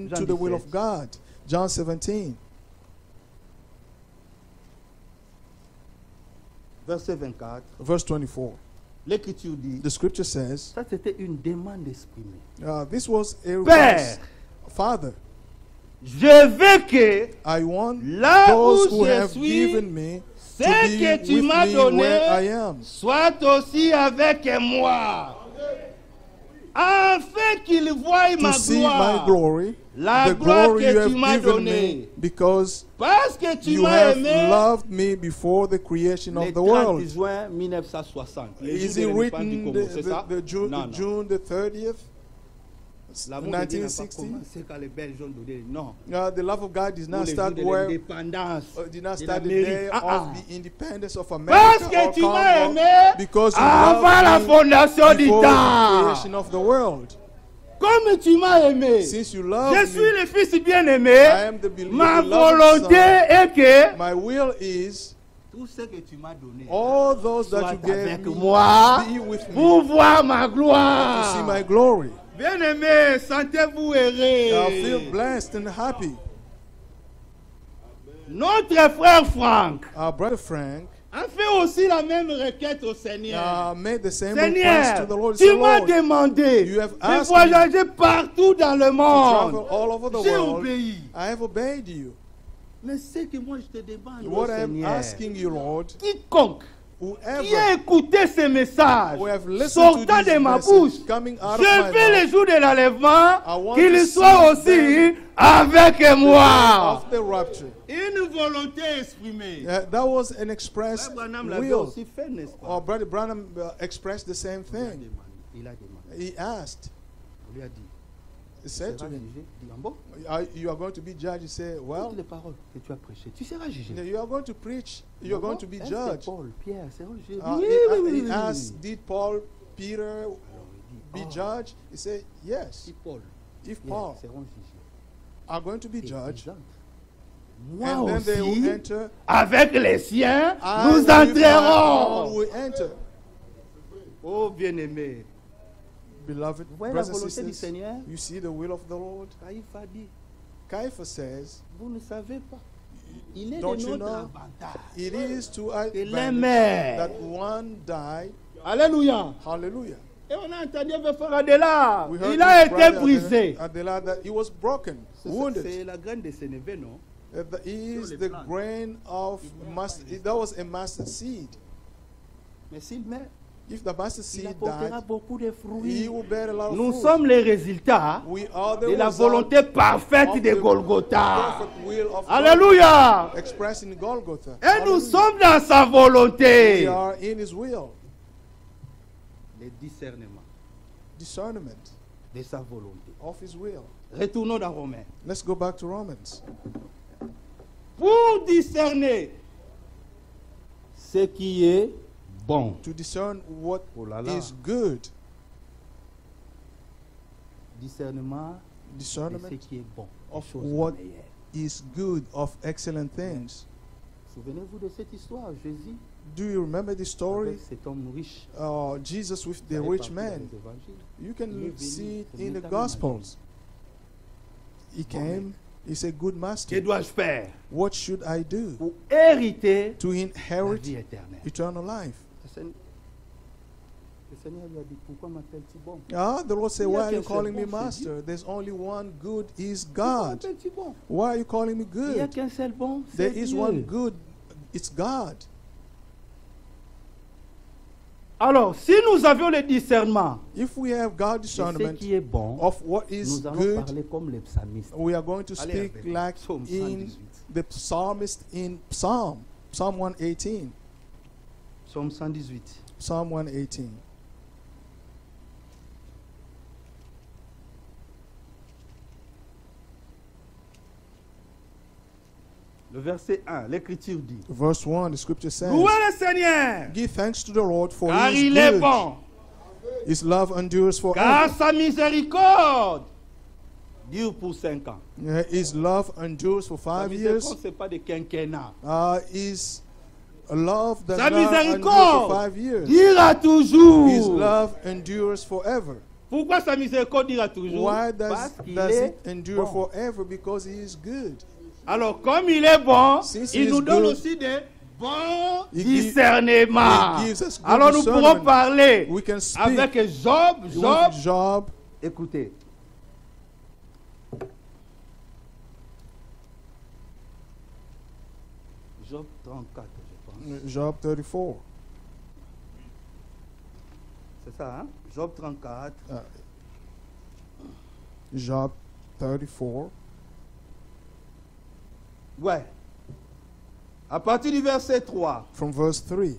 Jean to the will of 17. God. John 17, Verset 24. verse 24. L'écriture dit, The scripture says, ça c'était une demande exprimée. this was a Père, request. Father, je veux que I want là those où who je have suis, given me to ce be que tu with m'as me donné where I am, soit aussi avec moi. Afin qu'ils voient to ma see my gloire. glory, La the gloire glory que you tu m'as have given donnée. me, because Parce que tu you m'as have aimé. loved me before the creation Le of the 30 world. juin 1960. Le Is jour it de l'indépendance du written Congo, c'est ça? Non, non. June the 30th, L'amour de Dieu n'a pas 1960? commencé quand les Belges ont donné. Non. The love of God did Pour not le jour start de where l'indépendance did not de start the l'Amérique. day of the independence of Parce America que or tu m'as Congo, aimé because you avant la loved me fondation du before the temps. creation of the world. Comme tu m'as aimé, Since you je love suis me, le fils bien-aimé. I am the Ma beloved volonté son. est que My will is tout ce que tu m'as donné all those that soit you gave avec me moi be with me pour voir ma to see gloire. my glory. Bien-aimé, sentez-vous I heureux. feel blessed and happy. Notre frère Franck Our brother Frank a fait aussi la même requête au Seigneur. made the same request to Seigneur, the Lord. He tu said, m'as Lord, demandé you have de asked voyager partout dans le to travel monde. all over the J'ai world. obéi. I have obeyed you. Mais ce que moi je te demande, What I am Seigneur, asking you, Lord, quiconque qui a whoever écouté ces messages who have listened to sortant this de ma message bouche, coming out of je my fais mouth, le jour de I l'enlèvement want qu'il to soit see aussi avec moi. of the rapture. Une volonté exprimée. That was an expressed Frère Branham l'avait will. aussi fait, n'est-ce pas? Our brother Branham expressed the same Il a thing. demandé. Il a demandé. He asked, On lui a dit, he tu said to seras him, jugé. Il dit, ah bon? you are going to be judged. He said, well, Toutes les paroles que tu as prêchées, tu seras jugé. you are going to preach, you are Ah going bon? to be Est-ce que judged. Paul, Pierre, seront jugés? He asked, did Paul, Peter be judged? He said, yes. Si Paul, If Pierre Paul seront jugés. are going to be Et judged, ils entrent. Moi and then they will aussi, enter, avec les siens, I nous with my own entrerons. will enter. Oh bien-aimé, Beloved vous voyez la brothers and volonté du sisters, Seigneur? you see the will of the Lord. Caïphe a dit, Caiaphas says, vous ne savez pas. Il est don't de you notre know, avantage it is to our que l'un advantage meurt. that one die. Alléluia. Hallelujah. Et on a entendu un frère Adela. We heard Il a this été brother brisé. Adela that he was broken, wounded. C'est la graine de Sénévé, non? He is les the plantes. grain of mustard. That was a mustard seed. Mais s'il meurt, If the mustard il seed apportera died, beaucoup de he fruits. will bear a lot of Nous fruit. sommes les résultats We are the de la result volonté parfaite of de the Golgotha. perfect will of God Alléluia. expressed in Golgotha. Et nous Hallelujah. sommes dans sa We volonté. are in His will. Le discernement Discernment de sa volonté. of His will. Retournons dans Romains. Let's go back to Romans. Pour discerner ce qui est bon. To discern what Oh là là. is good. Discernement de Discernment ce qui est bon. des of choses what meilleures. is good, of excellent things. Souvenez-vous de cette histoire. Jésus, Do you remember the story? avec cet homme riche, Jesus with the ça fait rich partie dans man. les évangiles. You Il est can venu see it pour in the notamment Gospels. He came, he said, Good Que master, dois-je faire what should I do pour hériter to la inherit vie éternelle? eternal life? Le Seigneur lui a dit, pourquoi m'appelles-tu bon? The Lord said, Il y a Why are you qu'un seul calling me bon, c'est master? There's only one good is Pourquoi God. m'appelles-tu bon? Why are you calling me Il n'y a good? qu'un seul bon, There c'est is Dieu. one good, it's God. Alors, si nous avions le discernement If we have God de ce discernment qui est bon, of what is nous allons good, parler comme les psalmistes. we are going to Allez speak avec moi. like Psaume in 118. the psalmist in Psalm 118. Psaume 118. Psalm 118. Le verset 1, l'écriture dit, Verse 1, the scripture says, louez le Seigneur, Give thanks to the Lord for car His il est good. bon, His love endures car forever. sa miséricorde dure pour 5 ans. His love endures for Sa 5 years. miséricorde, ce n'est pas de quinquennat. His love does Sa not endure for miséricorde 5 years. dira His toujours. love endures forever. Pourquoi sa miséricorde dira toujours? Why Parce does qu'il it est endure bon. forever? Because He is good. Alors, comme il est bon, Since il he nous is donne good, aussi des bon He give- discernement. he gives us good Alors nous pourrons discernment. parler We can speak avec Job. Job, with Job. écoutez. Job 34, je pense. Job 34. C'est ça, hein? Job 34. Job 34. Ouais. À partir du verset 3. From verse 3.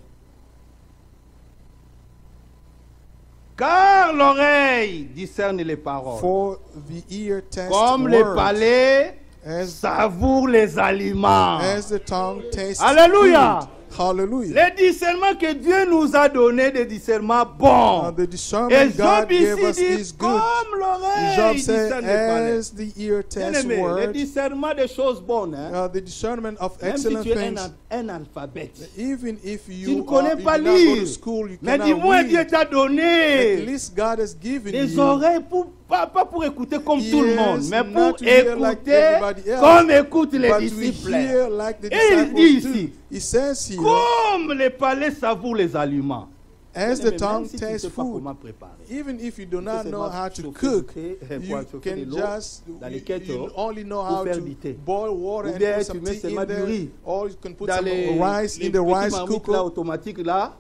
Car l'oreille discerne les paroles. For the ear tests Comme les words, palais as, savourent les aliments. as the tongue tastes Alléluia. food. Hallelujah. Les discernements que Dieu nous a donnés, des discernements bons. The Et discernment Job God gave ici us dit, is good. comme l'oreille Job discerne said, les palais. as the ear tests Bien-aimé, le words, discernement des choses bonnes, hein, the discernment of même si excellent tu es things. un alphabète, Even if tu ne you, connais pas did not go to lire, school, you mais cannot dis-moi, Dieu read. t'a At donné least God has given des you oreilles pour, pas pour écouter comme tout le ears monde, mais not pour to hear like écouter everybody else, comme écoutent les but to disciples. hear like the Et il disciples dit do. ici, He says here, comme les palais savourent les aliments. as the Même tongue si tu ne tastes sais pas food, comment préparer. even if you do Tu not sais know pas how to chauffer cook, du thé, you chauffer de can l'eau just, dans les you kettles only know pour how faire to du thé. boil water Ou and bien put tu some mets tea seulement in du there, riz or you can put dans some les rice in the petits rice marmites cooker. là, automatiques là.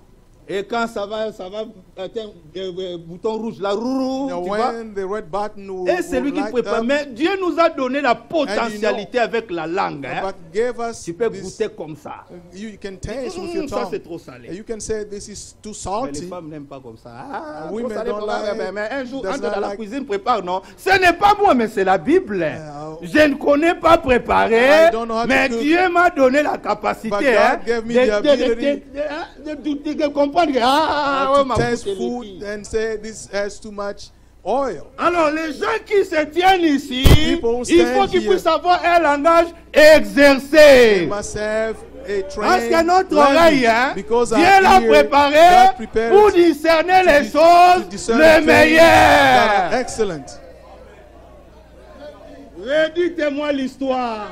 Et quand ça va bouton rouge là, rourou, Now tu vois. when the red button will, Et c'est lui will qui light prépare. up, Mais Dieu nous a donné la potentialité avec la langue. Hein. but gave us Tu peux this, goûter comme ça. you can taste with your Ça tongue. c'est trop salé. And you can say this is too Mais les salty. femmes n'aiment pas comme ça. Ah, Women trop salé, don't papa, like- mais un jour, does entre not dans la like- cuisine, prépare, non. Ce n'est pas moi, mais c'est la Bible. Yeah. Je ne connais pas préparer, I don't know how to mais cook. Dieu m'a donné la capacité But God hein, gave me the ability de comprendre que to ma taste bouche est food liquide. and say this has too much oil. Alors, les gens qui se tiennent ici, People who il stand faut qu'ils here. puissent avoir un langage exercé. We must have a Parce que trained notre oreille, language, hein, because Dieu our l'a ear, préparé God prepared pour discerner les to choses discern les things that are meilleures. excellent. Redites-moi l'histoire.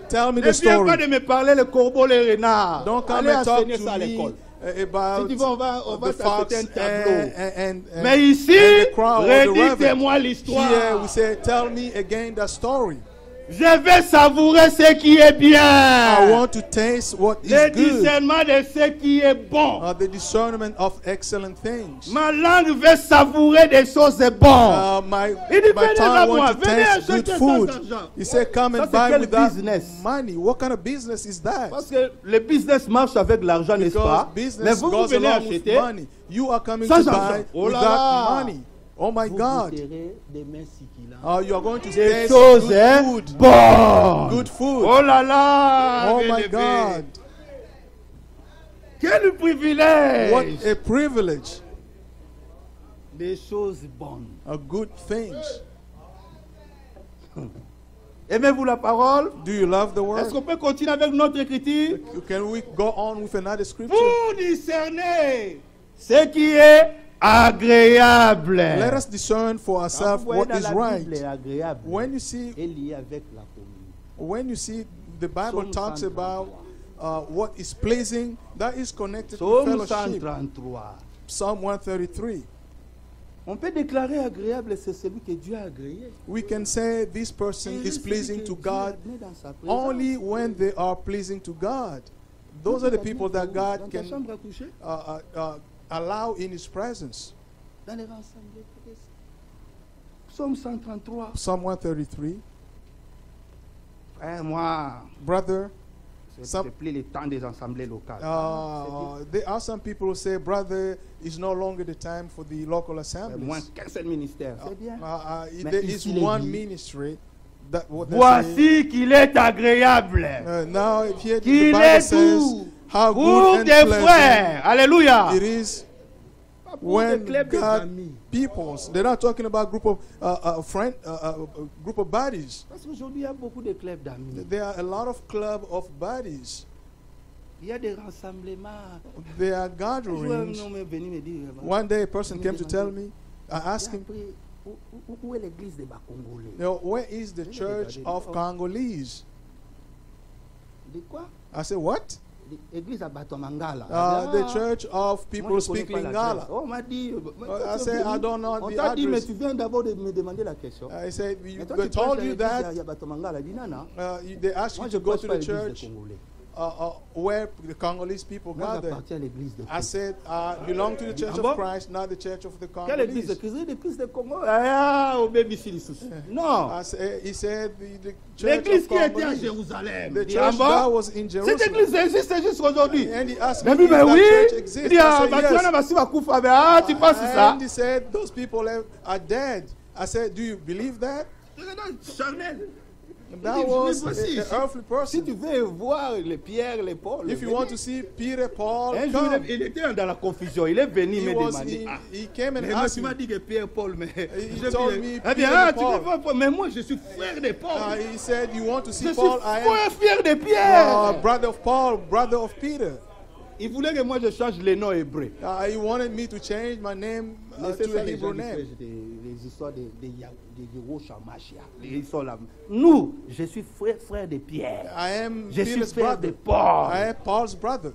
Tell me Ne the viens pas story. de me parler le corbeau, les renards. Don't come Allez and talk enseigner to ça à me l'école. about Si tu veux, on va the fox t'acheter un tableau. and Mais ici, and the crown or the raven. redites-moi Here we l'histoire. say, tell me again the story. Je vais savourer ce qui est I bien. want to taste what is Le good. discernement de ce qui est bon. The discernment of excellent things. Ma langue veut savourer des choses bonnes. My Il dit, my venez tongue à moi, wants to venez taste good acheter food. sans argent. He said, come Ça, and c'est buy quel without business? money. What kind of business is that? Parce que le business marche avec l'argent, n'est-ce Because pas? Mais business vous, vous goes venez along with acheter. money. You are coming Sans to argent. buy Oh là without là. money. Oh my Vous God. goûterez des mains siquilantes. You are going to Des taste choses good hein, food. bonnes. Good food. Oh là là. Oh bien my aimé. God. Quel privilège. What a privilege. Des choses bonnes. Good things. Aimez-vous la parole? Do you love the Est-ce word? qu'on peut continuer avec notre écriture? Can we go on with another scripture? Pour discerner ce qui est agréable. Let us discern for ourselves Quand vous voyez what dans is la right. Bible, agréable When you see, est lié avec la communion. when you see the Bible Psalm talks 133. about what is pleasing, that is connected to Psaume fellowship. 133. Psalm 133. On peut déclarer agréable, c'est celui que Dieu a agréé. We can say this person Et is celui pleasing que to Dieu God a amené dans sa présence. only when they are pleasing to God. Those are the people that God Dans ta can chambre à coucher, allow in His presence. dans les rassemblées. Psaume 133. Psalm 133. Frère, moi, Brother, c'est plus le temps des assemblées locales. there are some people who say, brother, it's no longer the time for the local Moins assemblies. qu'un seul ministère. C'est bien. Mais There ici, is les one vies. ministry that what they say. Voici qu'il est agréable. Now, here the Qu'il Bible est says doux how pour good and des pleasant frères. Alléluia. it is Pas pour when des clubs God d'amis. peoples. They're not talking about group of group of buddies. Parce qu'aujourd'hui, il y a beaucoup de clubs d'amis. There are a lot of club of buddies. Il y a des rassemblements. There are Un jour, un gatherings. homme est venu me dire, One day, a person came to tell me. I asked him, où est l'église des Bas-Congolais? where is the church of Congolese? De quoi? I said, what? L'église à Batomangala. The church of people speak Lingala. On m'a dit. I said, I don't know On the t'a dit, mais address. tu viens d'abord de me demander la question. I said, Mais toi, they tu told prêches you à that. l'église à Batomangala. Dis non, non. They asked Moi, you je to go prêche to pas à the l'église church des Congolais. where the Congolese people Moi, gather. j'appartiens à l'église de I Christ. said, I belong to the Church Ah bon? of Christ, not the Church of the Quelle église de Congolese. Christ? L'église de Congo. Ah, au baby non. He said, the Church L'église of qui était à Congolese. Jérusalem. The Dis, church ah that bon? was in Cette Jerusalem. église existe jusqu'aujourd'hui. And he asked Mais me, oui, mais if that oui. church Il exists? dit, ah, I said, Batiana yes. Basiba Koufa. Ah, tu penses ça? And he said, those people are dead. I said, do you believe that? Charnel. That was an earthly Si tu person. veux voir les Pierre, les Paul, If you want to see Peter, Paul, un jour, come. il était dans la confusion. Il est venu me demander. Ah, He came and mais moi, asked tu m'as me. dit que Pierre, Paul, mais. He told me Eh bien, Peter ah, and tu peux Paul. voir Paul, mais moi, je suis frère de Paul. He said, you want to Je see suis Paul? I am frère de Pierre. brother of Paul, brother of Peter. Il voulait que moi, je change les noms hébreux. He wanted me to change my name Laissez to ça, a les Hebrew gens qui name. prêchent les histoires de Yehoshua-Mashiach. Ils sont là. Nous, je suis frère de Pierre. I am Je suis Peter's frère de brother. Paul. I am Paul's brother.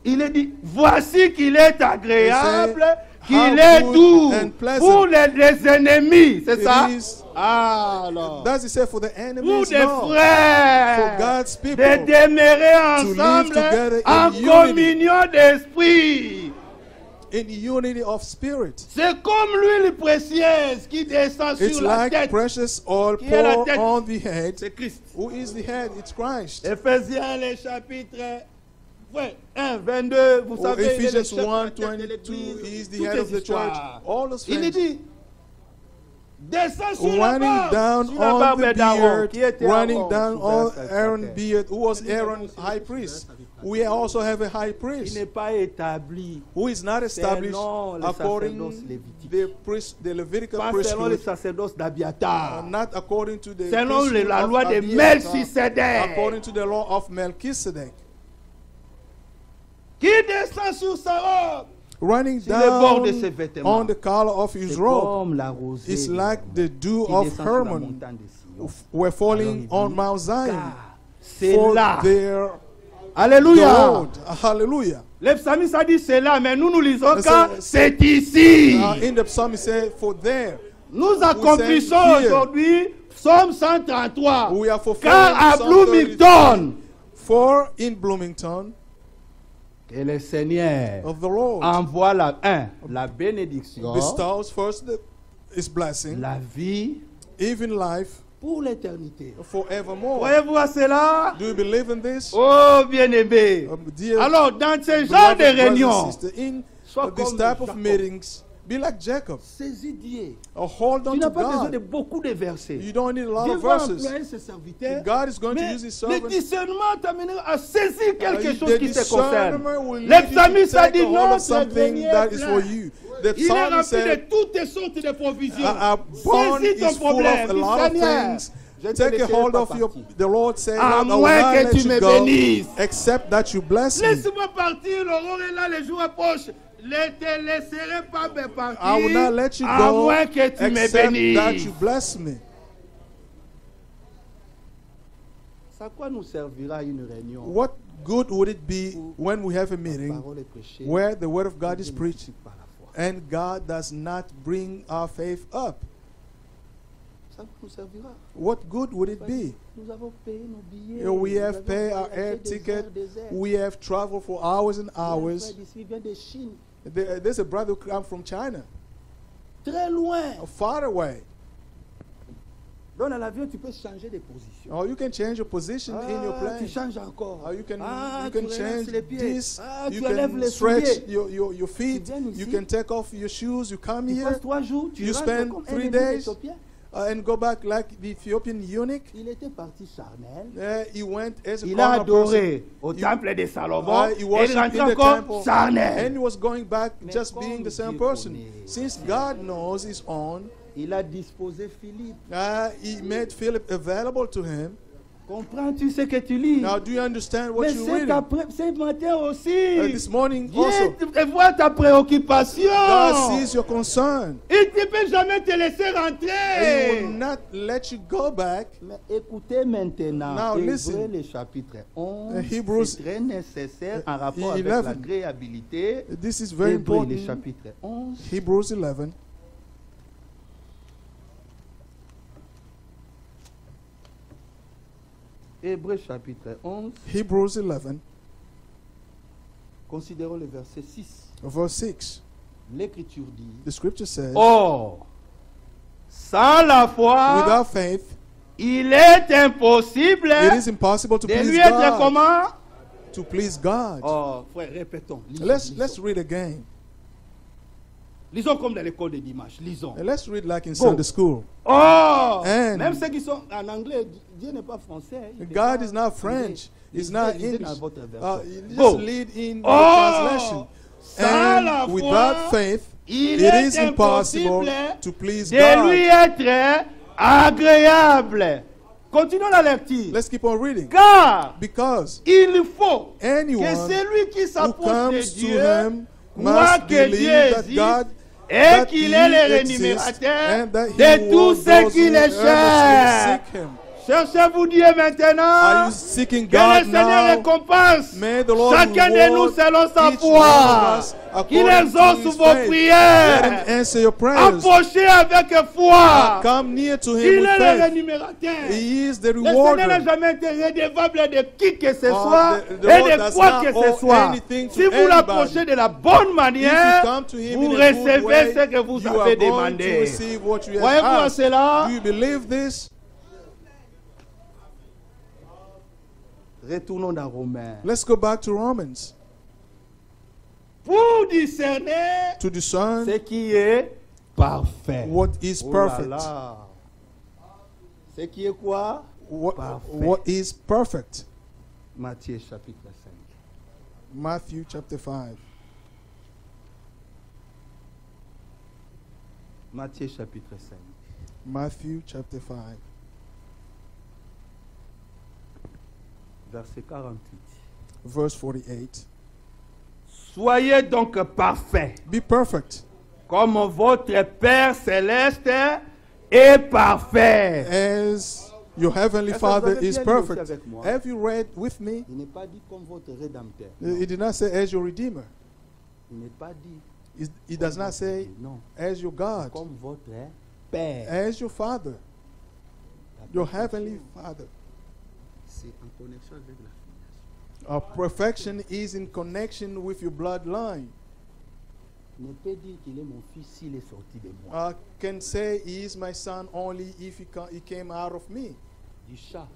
Il est dit, voici qu'il est agréable, He qu'il said, est how doux good and pleasant pour les ennemis. C'est It ça? is- Ah, alors. Does he say for the Pour enemies? des No. frères, For God's people. de demeurer to live ensemble together in en unity. communion d'esprit. In unity of spirit. C'est comme l'huile précieuse qui descend It's sur la like tête. precious oil Qui est la poured tête? on the head. C'est Christ. Who is the head? It's Christ. Éphésiens, le chapitre 1, 22, vous Oh, savez, il est le Ephesians chef de 1, la tête de 22, l'Église, he is the toutes head les of the church. histoires. All those Il things. dit, descend sur la Running barbe, down sur la on barbe the d'Aaron, beard, qui était running Aaron, down sous on verset Aaron's 7. beard, who was Aaron high priest. We also have a high Il priest n'est pas établi, who is not established selon les according sacerdoces lévitiques. the Levitical pas selon les priesthood, sacerdoces d'Abiatar, not according to the selon priesthood la of loi de Abiathar, Melchisedec, according to the law of Melchizedek. qui descend sur sa robe, Running sur le bord de ses down vêtements. on the collar of his C'est robe comme la rosée is like the dew qui of descend sur la Hermon montagne de Sion. were falling Alors, on il Mount dit, Zion. car c'est For là. their Alléluia. Lord. Hallelujah. Le psalmiste a dit c'est là, mais nous lisons That's quand a- c'est ici. In the psalm, he said, for there Nous accomplissons say here. aujourd'hui Psaume 133. we are fulfilling Car à Psalm Bloomington, 33. For in Bloomington que le Seigneur of the Lord envoie la bénédiction, bestows first his blessing, la vie even life pour l'éternité. forevermore. Voyez-vous à cela? Do you believe in this? Oh, bien-aimé. Dear Alors, dans ce genre beloved de brothers and réunions, sisters, in sois this comme type of Jacob. meetings, be like Jacob. Saisis Dieu. Hold on Tu to n'as pas besoin de God. beaucoup de versets. You don't need a lot Dieu of va verses. employer ses serviteurs. God is going to Mais use his le servant. discernement t'amènera à saisir quelque The chose qui te concerne. discernment will Le lead you to psalmiste a take dit a hold non, of something that is for you. The Il est psalmist rempli de said, toutes sortes de provisions. Born Saisis ton is full of problème. a Dis, lot of Seigneur, things. je te Take a laisserai hold pas of your. partir. The Lord said, À I will moins not que let tu you me go, bénisses. except that you bless me. Laisse-moi partir, l'aurore est là, les jours approchent. Ne te laisserai pas me partir. I will not let you à go, moins que tu me except that bénisses. you bless me. À quoi nous servira une réunion? What good would it be when we have a La meeting parole est prêchée, where the word of God Dieu is ne preached suscite pas la foi. and God does not bring our faith up? Ça nous servira. What good would it be? Nous avons payé nos billets. We nous have avons paid our voyagé air des ticket. heures, des heures. We have traveled for hours and Il y a un hours. frère d'ici, il vient de Chine. There's a brother who comes from China, Très loin. far away. Donc dans l'avion, tu peux changer de position. Or you can change your position in your Tu plane. changes encore. Or you can tu change relaxes les pieds. this. Tu You enlèves can les stretch souliers. your feet. Tu viens You ici. can take off your shoes. You come Tu here passes 3 jours, tu You rentres spend comme 3 un days. Éthiopien. And go back like the Ethiopian eunuch. Il était parti charnel. He went as a Il a carnal adoré person. au You- temple de Salomon. He Et il worshiped rentrait in the encore temple. And charnel. he was going back Mais just comme being the same Dieu person. connaît. Since God knows his own, Il a disposé Philippe he made Philip available to him Comprends-tu ce que tu lis? Now, do you understand what Mais you're reading? ce matin aussi, This morning Dieu also, voit ta préoccupation. God sees your concern. Il ne peut jamais te laisser He rentrer. will not let you go back. Mais écoutez maintenant, Now Hébreux listen. le chapitre 11, Hebrews c'est très nécessaire en rapport avec 11. l'agréabilité. This is very Hébreux le important. chapitre 11, Hebrews 11. Hébreux chapitre 11, Hebrews 11, considérons le verset 6. verse 6. L'Écriture dit, The scripture says, or, sans la foi, without faith, il est impossible it is impossible to de please lui être God. comment? To please God. Oh, frère, répétons. Lisons, Let's lisons. read again. Lisons comme dans l'école de dimanche. Lisons. And let's read like in Go. Sunday school. Oh! And- Même ceux qui sont en anglais, Dieu n'est pas français. Il est God pas- is not French. He's lisez- not lisez English. dans votre version. You Go. just lead in the Oh! translation. Sans la And foi, without faith, il it est is impossible impossible to please de lui God. être agréable. Continuons la lecture. Let's keep on reading. Car Because il faut que anyone celui qui who s'approche comes de to Dieu him croit must que Dieu believe that existe God et that qu'il he est le exists rémunérateur and that he de tous rewards ceux those qui who le earnestly cherchent. seek him. Cherchez-vous Dieu Are maintenant. you seeking Que le God Seigneur now? récompense May the Lord chacun de nous reward selon sa each foi. one of us Qu'il according to exauce his vos faith. Let him prières. answer your prayers. Approchez avec foi. Come near to Il him with est le faith. rémunérateur. He is the Le Seigneur n'a rewarder. jamais été redevable de qui que ce Oh, soit the et Lord de does quoi not que ce owe soit. anything to Si vous anybody. l'approchez de la bonne manière, If you come to him vous in a good recevez way, ce que vous you avez are going to demandé. receive what you have Voyez-vous à asked. cela? Do you believe this? Retournons dans Romains. Let's go back to Romans Pour discerner to discern ce qui est parfait. what is Oh là perfect. là. Ce qui est quoi? Parfait. What is perfect? Matthieu chapitre 5. Matthew chapter 5. Matthieu chapitre 5. Matthew chapter 5. Verset 48. Verse 48. Soyez donc parfaits, Be perfect comme votre Père céleste est parfait. as your heavenly Est-ce que Father vous avez is bien lu aussi perfect. avec moi? Have you read with me? Il n'est pas dit comme votre Rédempteur. Non. It did not say as your Redeemer. Il n'est pas dit It does not say non, as your God. comme votre Père. As your Father. Your heavenly Father. C'est en connexion avec la filiation. Our perfection is in connection with your bloodline. Il ne peut dire qu'il est mon fils s'il est sorti de moi. I can say he is my son only if he came out of me. Du chat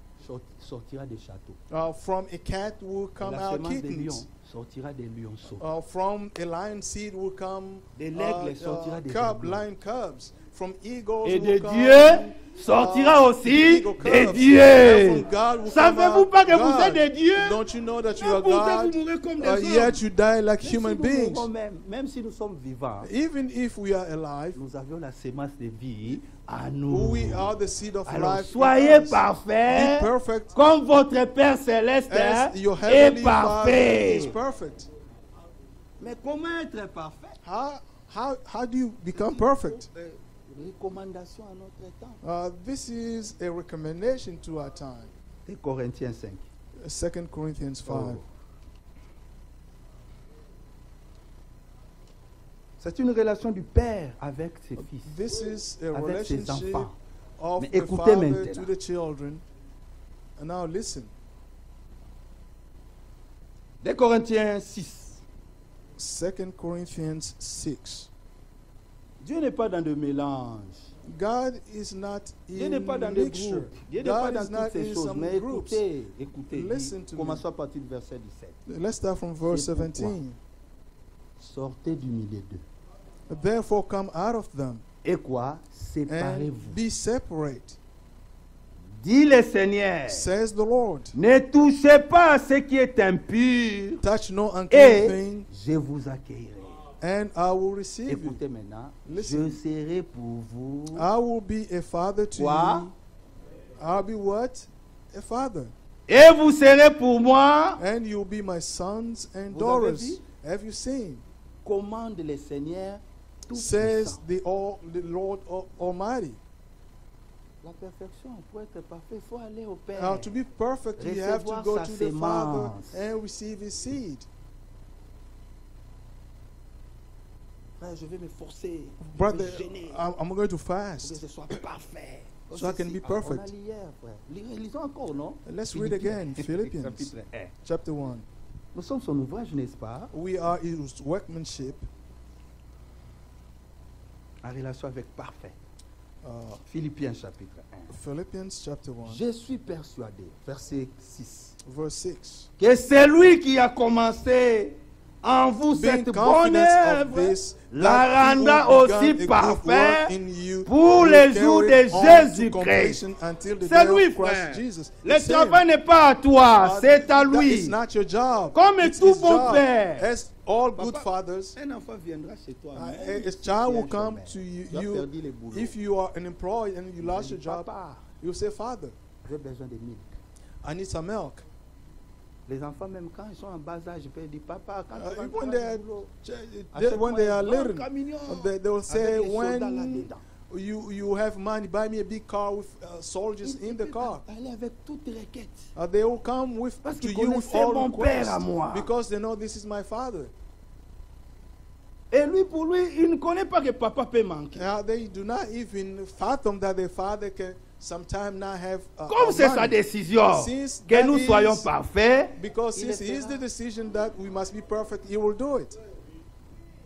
sortira des châteaux. From a cat will come La out semence des lions kittens. sortira des lionceaux. From a lion seed will come De l'aigle sortira des cub, aiglons. lion cubs. From eagles Et will de come, Dieu sortira aussi eagle des cubs. dieux. And from God will come Savez-vous out pas que vous God. êtes des dieux? Don't you know that you Mais are pourtant God? vous mourrez comme des hommes. Yet you die like Même human si nous beings. mourons même si nous sommes vivants, Even if we are alive, nous avions la sémence de vie à nous. we are the seed of Alors life. in soyez us. parfaits Be perfect comme votre Père céleste as your est heavenly Father is parfait. perfect. Mais comment être parfait? How do you become perfect? Recommandation à notre temps. This is a recommendation to our time. Et Corinthiens 5. 2 Corinthians 5. Oh. C'est une relation du Père avec ses fils. This is a Avec ses relationship enfants. of Mais the écoutez father maintenant. to the children. And now listen. 2 Corinthiens 6. 2 Corinthians 6. Dieu n'est pas dans de mélange. God is not Dieu in n'est pas dans des mixture. groupes. Dieu n'est pas God dans is not toutes ces in choses. some Mais groups. écoutez. Listen to me. Commençons à partir du verset 17. Let's start from verse C'est pourquoi. 17. Sortez du milieu d'eux. Therefore come out of them Et quoi? and Séparez-vous. be separate, Dit le Seigneur. says the Lord. Ne touchez pas à ce qui est impur. Touch no unclean Et thing, je vous accueillerai. and I will receive you. Écoutez maintenant. Listen. Je serai pour vous I will be a father to Quoi? you. I'll be what? a father. Et vous serez pour moi, And you'll be my sons and Vous daughters. avez vu? Have you seen? commande le Seigneur Says tout-puissant. the Lord Almighty. La perfection, pour être parfait, il faut aller au Père. Now, to be perfect, you have to Recevoir go sa to the Father sémence. and receive His seed. Frère, je vais me forcer, Brother, me gêner, I'm going to pour que fast. ce soit parfait. So I can be On perfect. a lu hier, frère. Lisons encore, non? Let's read again, Philippians Chapitre 1. chapter 1. Nous sommes son ouvrage, n'est-ce pas? We are His workmanship. En relation avec parfait. Uh, Philippiens chapitre 1. Philippians chapter 1, Je suis persuadé, verset 6, verse 6. que c'est lui qui a commencé en vous Being cette bonne confident of œuvre, this, la that he rendra who aussi began a good parfait work in you pour will les carry jours it de on to Jésus-Christ. completion until the C'est day lui, of Christ frère. Jesus. Le It's him. travail n'est pas à toi, c'est à That lui. is not your job. Comme It's tout his bon job. père. As all good Papa, fathers, Un enfant viendra chez toi. a child will come to you. perdu les boulots. If you are an employee and you lost your job, Papa, you say, Father, j'ai besoin de milk. I need some milk. Les enfants, même quand ils sont en bas âge, ils peuvent dire, papa, quand tu vas When trouver they du are, boulot, when they are achète-moi un little, grand camion they will say, avec les soldats when là-dedans. you have money, buy me a big car with soldiers in the car. Aller avec toutes les requêtes. They will come with Parce to qu'ils you with connaissaient all mon père à requests moi. because they know this is my father. Et lui, pour lui, il ne connaît pas que papa peut manquer. They do not even fathom that their father can sometimes not have. Comme c'est sa money. décision Since que that nous is- soyons parfaits, Because il since le he is fera. the decision that we must be perfect, he will do it.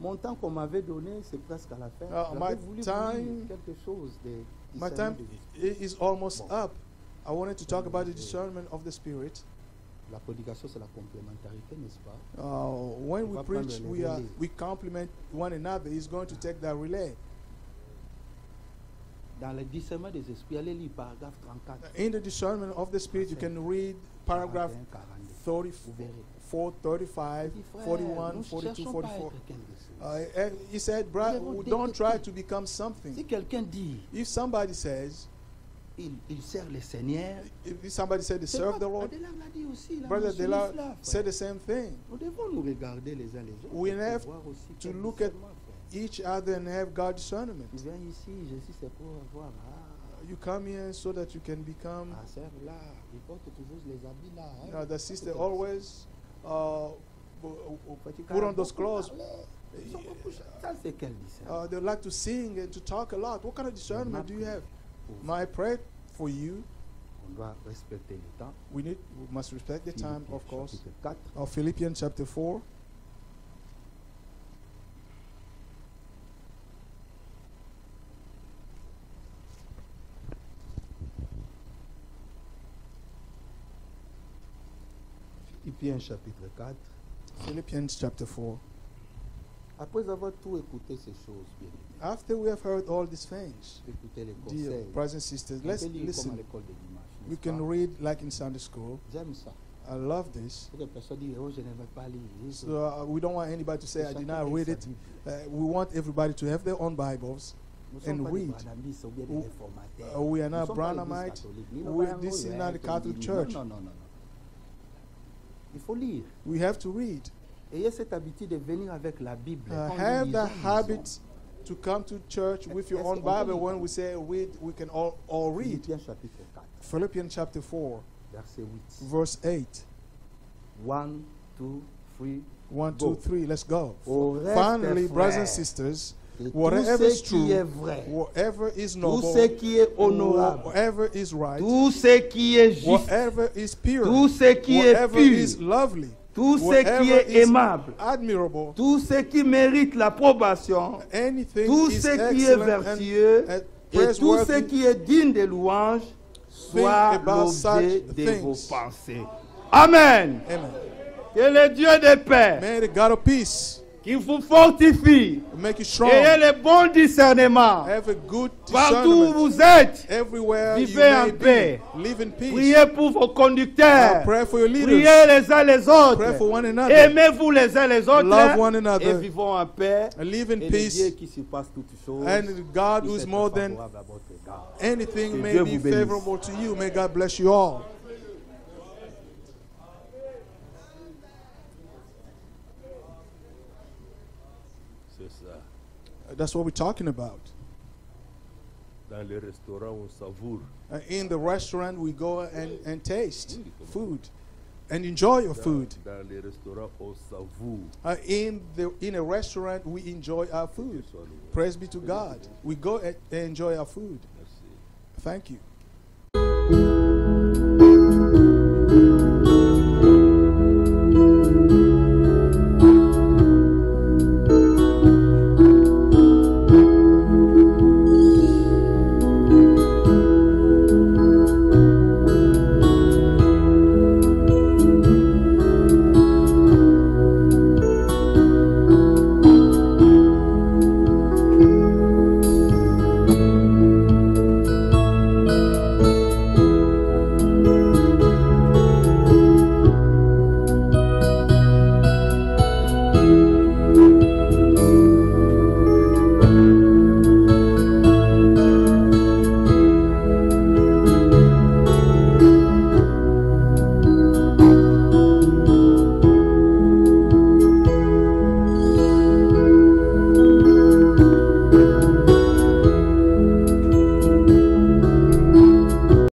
Mon temps qu'on m'avait donné, c'est presque à la fin. My J'avais voulu vous time- dire quelque chose de My discernement time de l'esprit. is almost Bon. up. I wanted to talk about the discernment of the spirit. La prédication, c'est la complémentarité, n'est-ce pas? When On we va preach, prendre le we relais. we complement one another. He's going to take that relay. Dans le discernement des esprits, allez lire paragraphe 34. In the discernment of the spirit, you can read paragraph 41, 42. Vous verrez. 34, 35, Il dit, frère, 41, nous 42, cherchons pas à 44. être quelque chose. And he said, Nous devons don't try détecter. to become something. Si quelqu'un dit, If somebody says, il sert le Seigneur, if somebody said they c'est serve pas- the Lord, Adela l'a dit aussi, la Brother mentionné Dela cela, frère. said the same thing. Nous devons nous regarder les uns les autres. We et have voir aussi to quel look at discernement, frère. each other and have God discernment. Tu viens ici, Jésus, c'est pour avoir. You come here so that you can become. Ah, sœur, là, il porte toujours les habits là. Hein. The sister always Petit put on carreau, those beaucoup clothes. parler. Ils sont beaucoup chers. Ça, c'est quel discernement? They like to sing and to talk a lot. What kind of discernment do you have? My prayer for you, On doit respecter le temps. we must respect the time, Philippiens of course. chapitre 4. Of Philippians chapter 4. Philippiens chapitre 4. Philippians chapter 4. Après avoir tout écouté ces choses, bien aimé, After we have heard all these things, écouté les dear conseils, brothers and sisters, on let's peut lire comme à listen. l'école de dimanche. We n'est-ce can pas? read like in Sunday school. J'aime ça. I love this. Pour que personne dise, oh, je ne vais pas lire. So we don't want anybody to say, I did not Chacun read lit it. sa Bible. We want everybody to have their own Bibles. Nous ne sommes and pas des read. branhamistes ou bien des We- réformateurs. we are Nous not sommes pas Branhamites. l'église catholique. Ni We- le this is Bayango, not a ouais, Catholic comme church. Non. Il faut lire. We have to read. Ayez cette habitude de venir avec la Bible. Quand nous Have lisons, the nous habit to come to church with your Est-ce own qu'on peut Bible. lire? When we say read, we can all read. Philippiens chapitre 4, Philippians chapter 4, verset 8. verse 8. 1, 2, 3. 1, Go. 2, 3, let's go. Au reste, Finally, brothers and frères, sisters, de tout whatever ce is qui true, est vrai, whatever is tout noble, ce qui est honorable, whatever is right, tout ce qui est juste, whatever is pure, tout ce qui est whatever is pur, lovely, tout ce qui whatever est is aimable, admirable, tout ce qui mérite l'approbation, anything tout is ce qui est excellent vertueux and et tout ce praiseworthy, qui est digne de louange soit about l'objet such de vos things. pensées. Amen. Amen. Que le Dieu de paix May the God of peace qui vous fortifie, make you strong, ayez le bon discernement. have a good Partout où discernment vous êtes, everywhere you vivez en may paix. be. Live in peace. priez pour vos conducteurs. Pray for your leaders. Priez les uns les autres. Pray for one another. Aimez-vous les uns les autres. Love one another. Et vivons en paix. And live in Et le peace. Dieu qui surpasse toutes choses. And God who puisse is être more than favorable à votre égard. anything Que may Dieu be vous bénisse. favorable to you. May God bless you all. C'est ça. That's what we're talking about. Dans les restaurants, on savoure. In the restaurant, we go and taste food and enjoy your food. Dans les restaurants, on savoure. In a restaurant, we enjoy our food. Praise be to God. We go and enjoy our food. Merci. Thank you.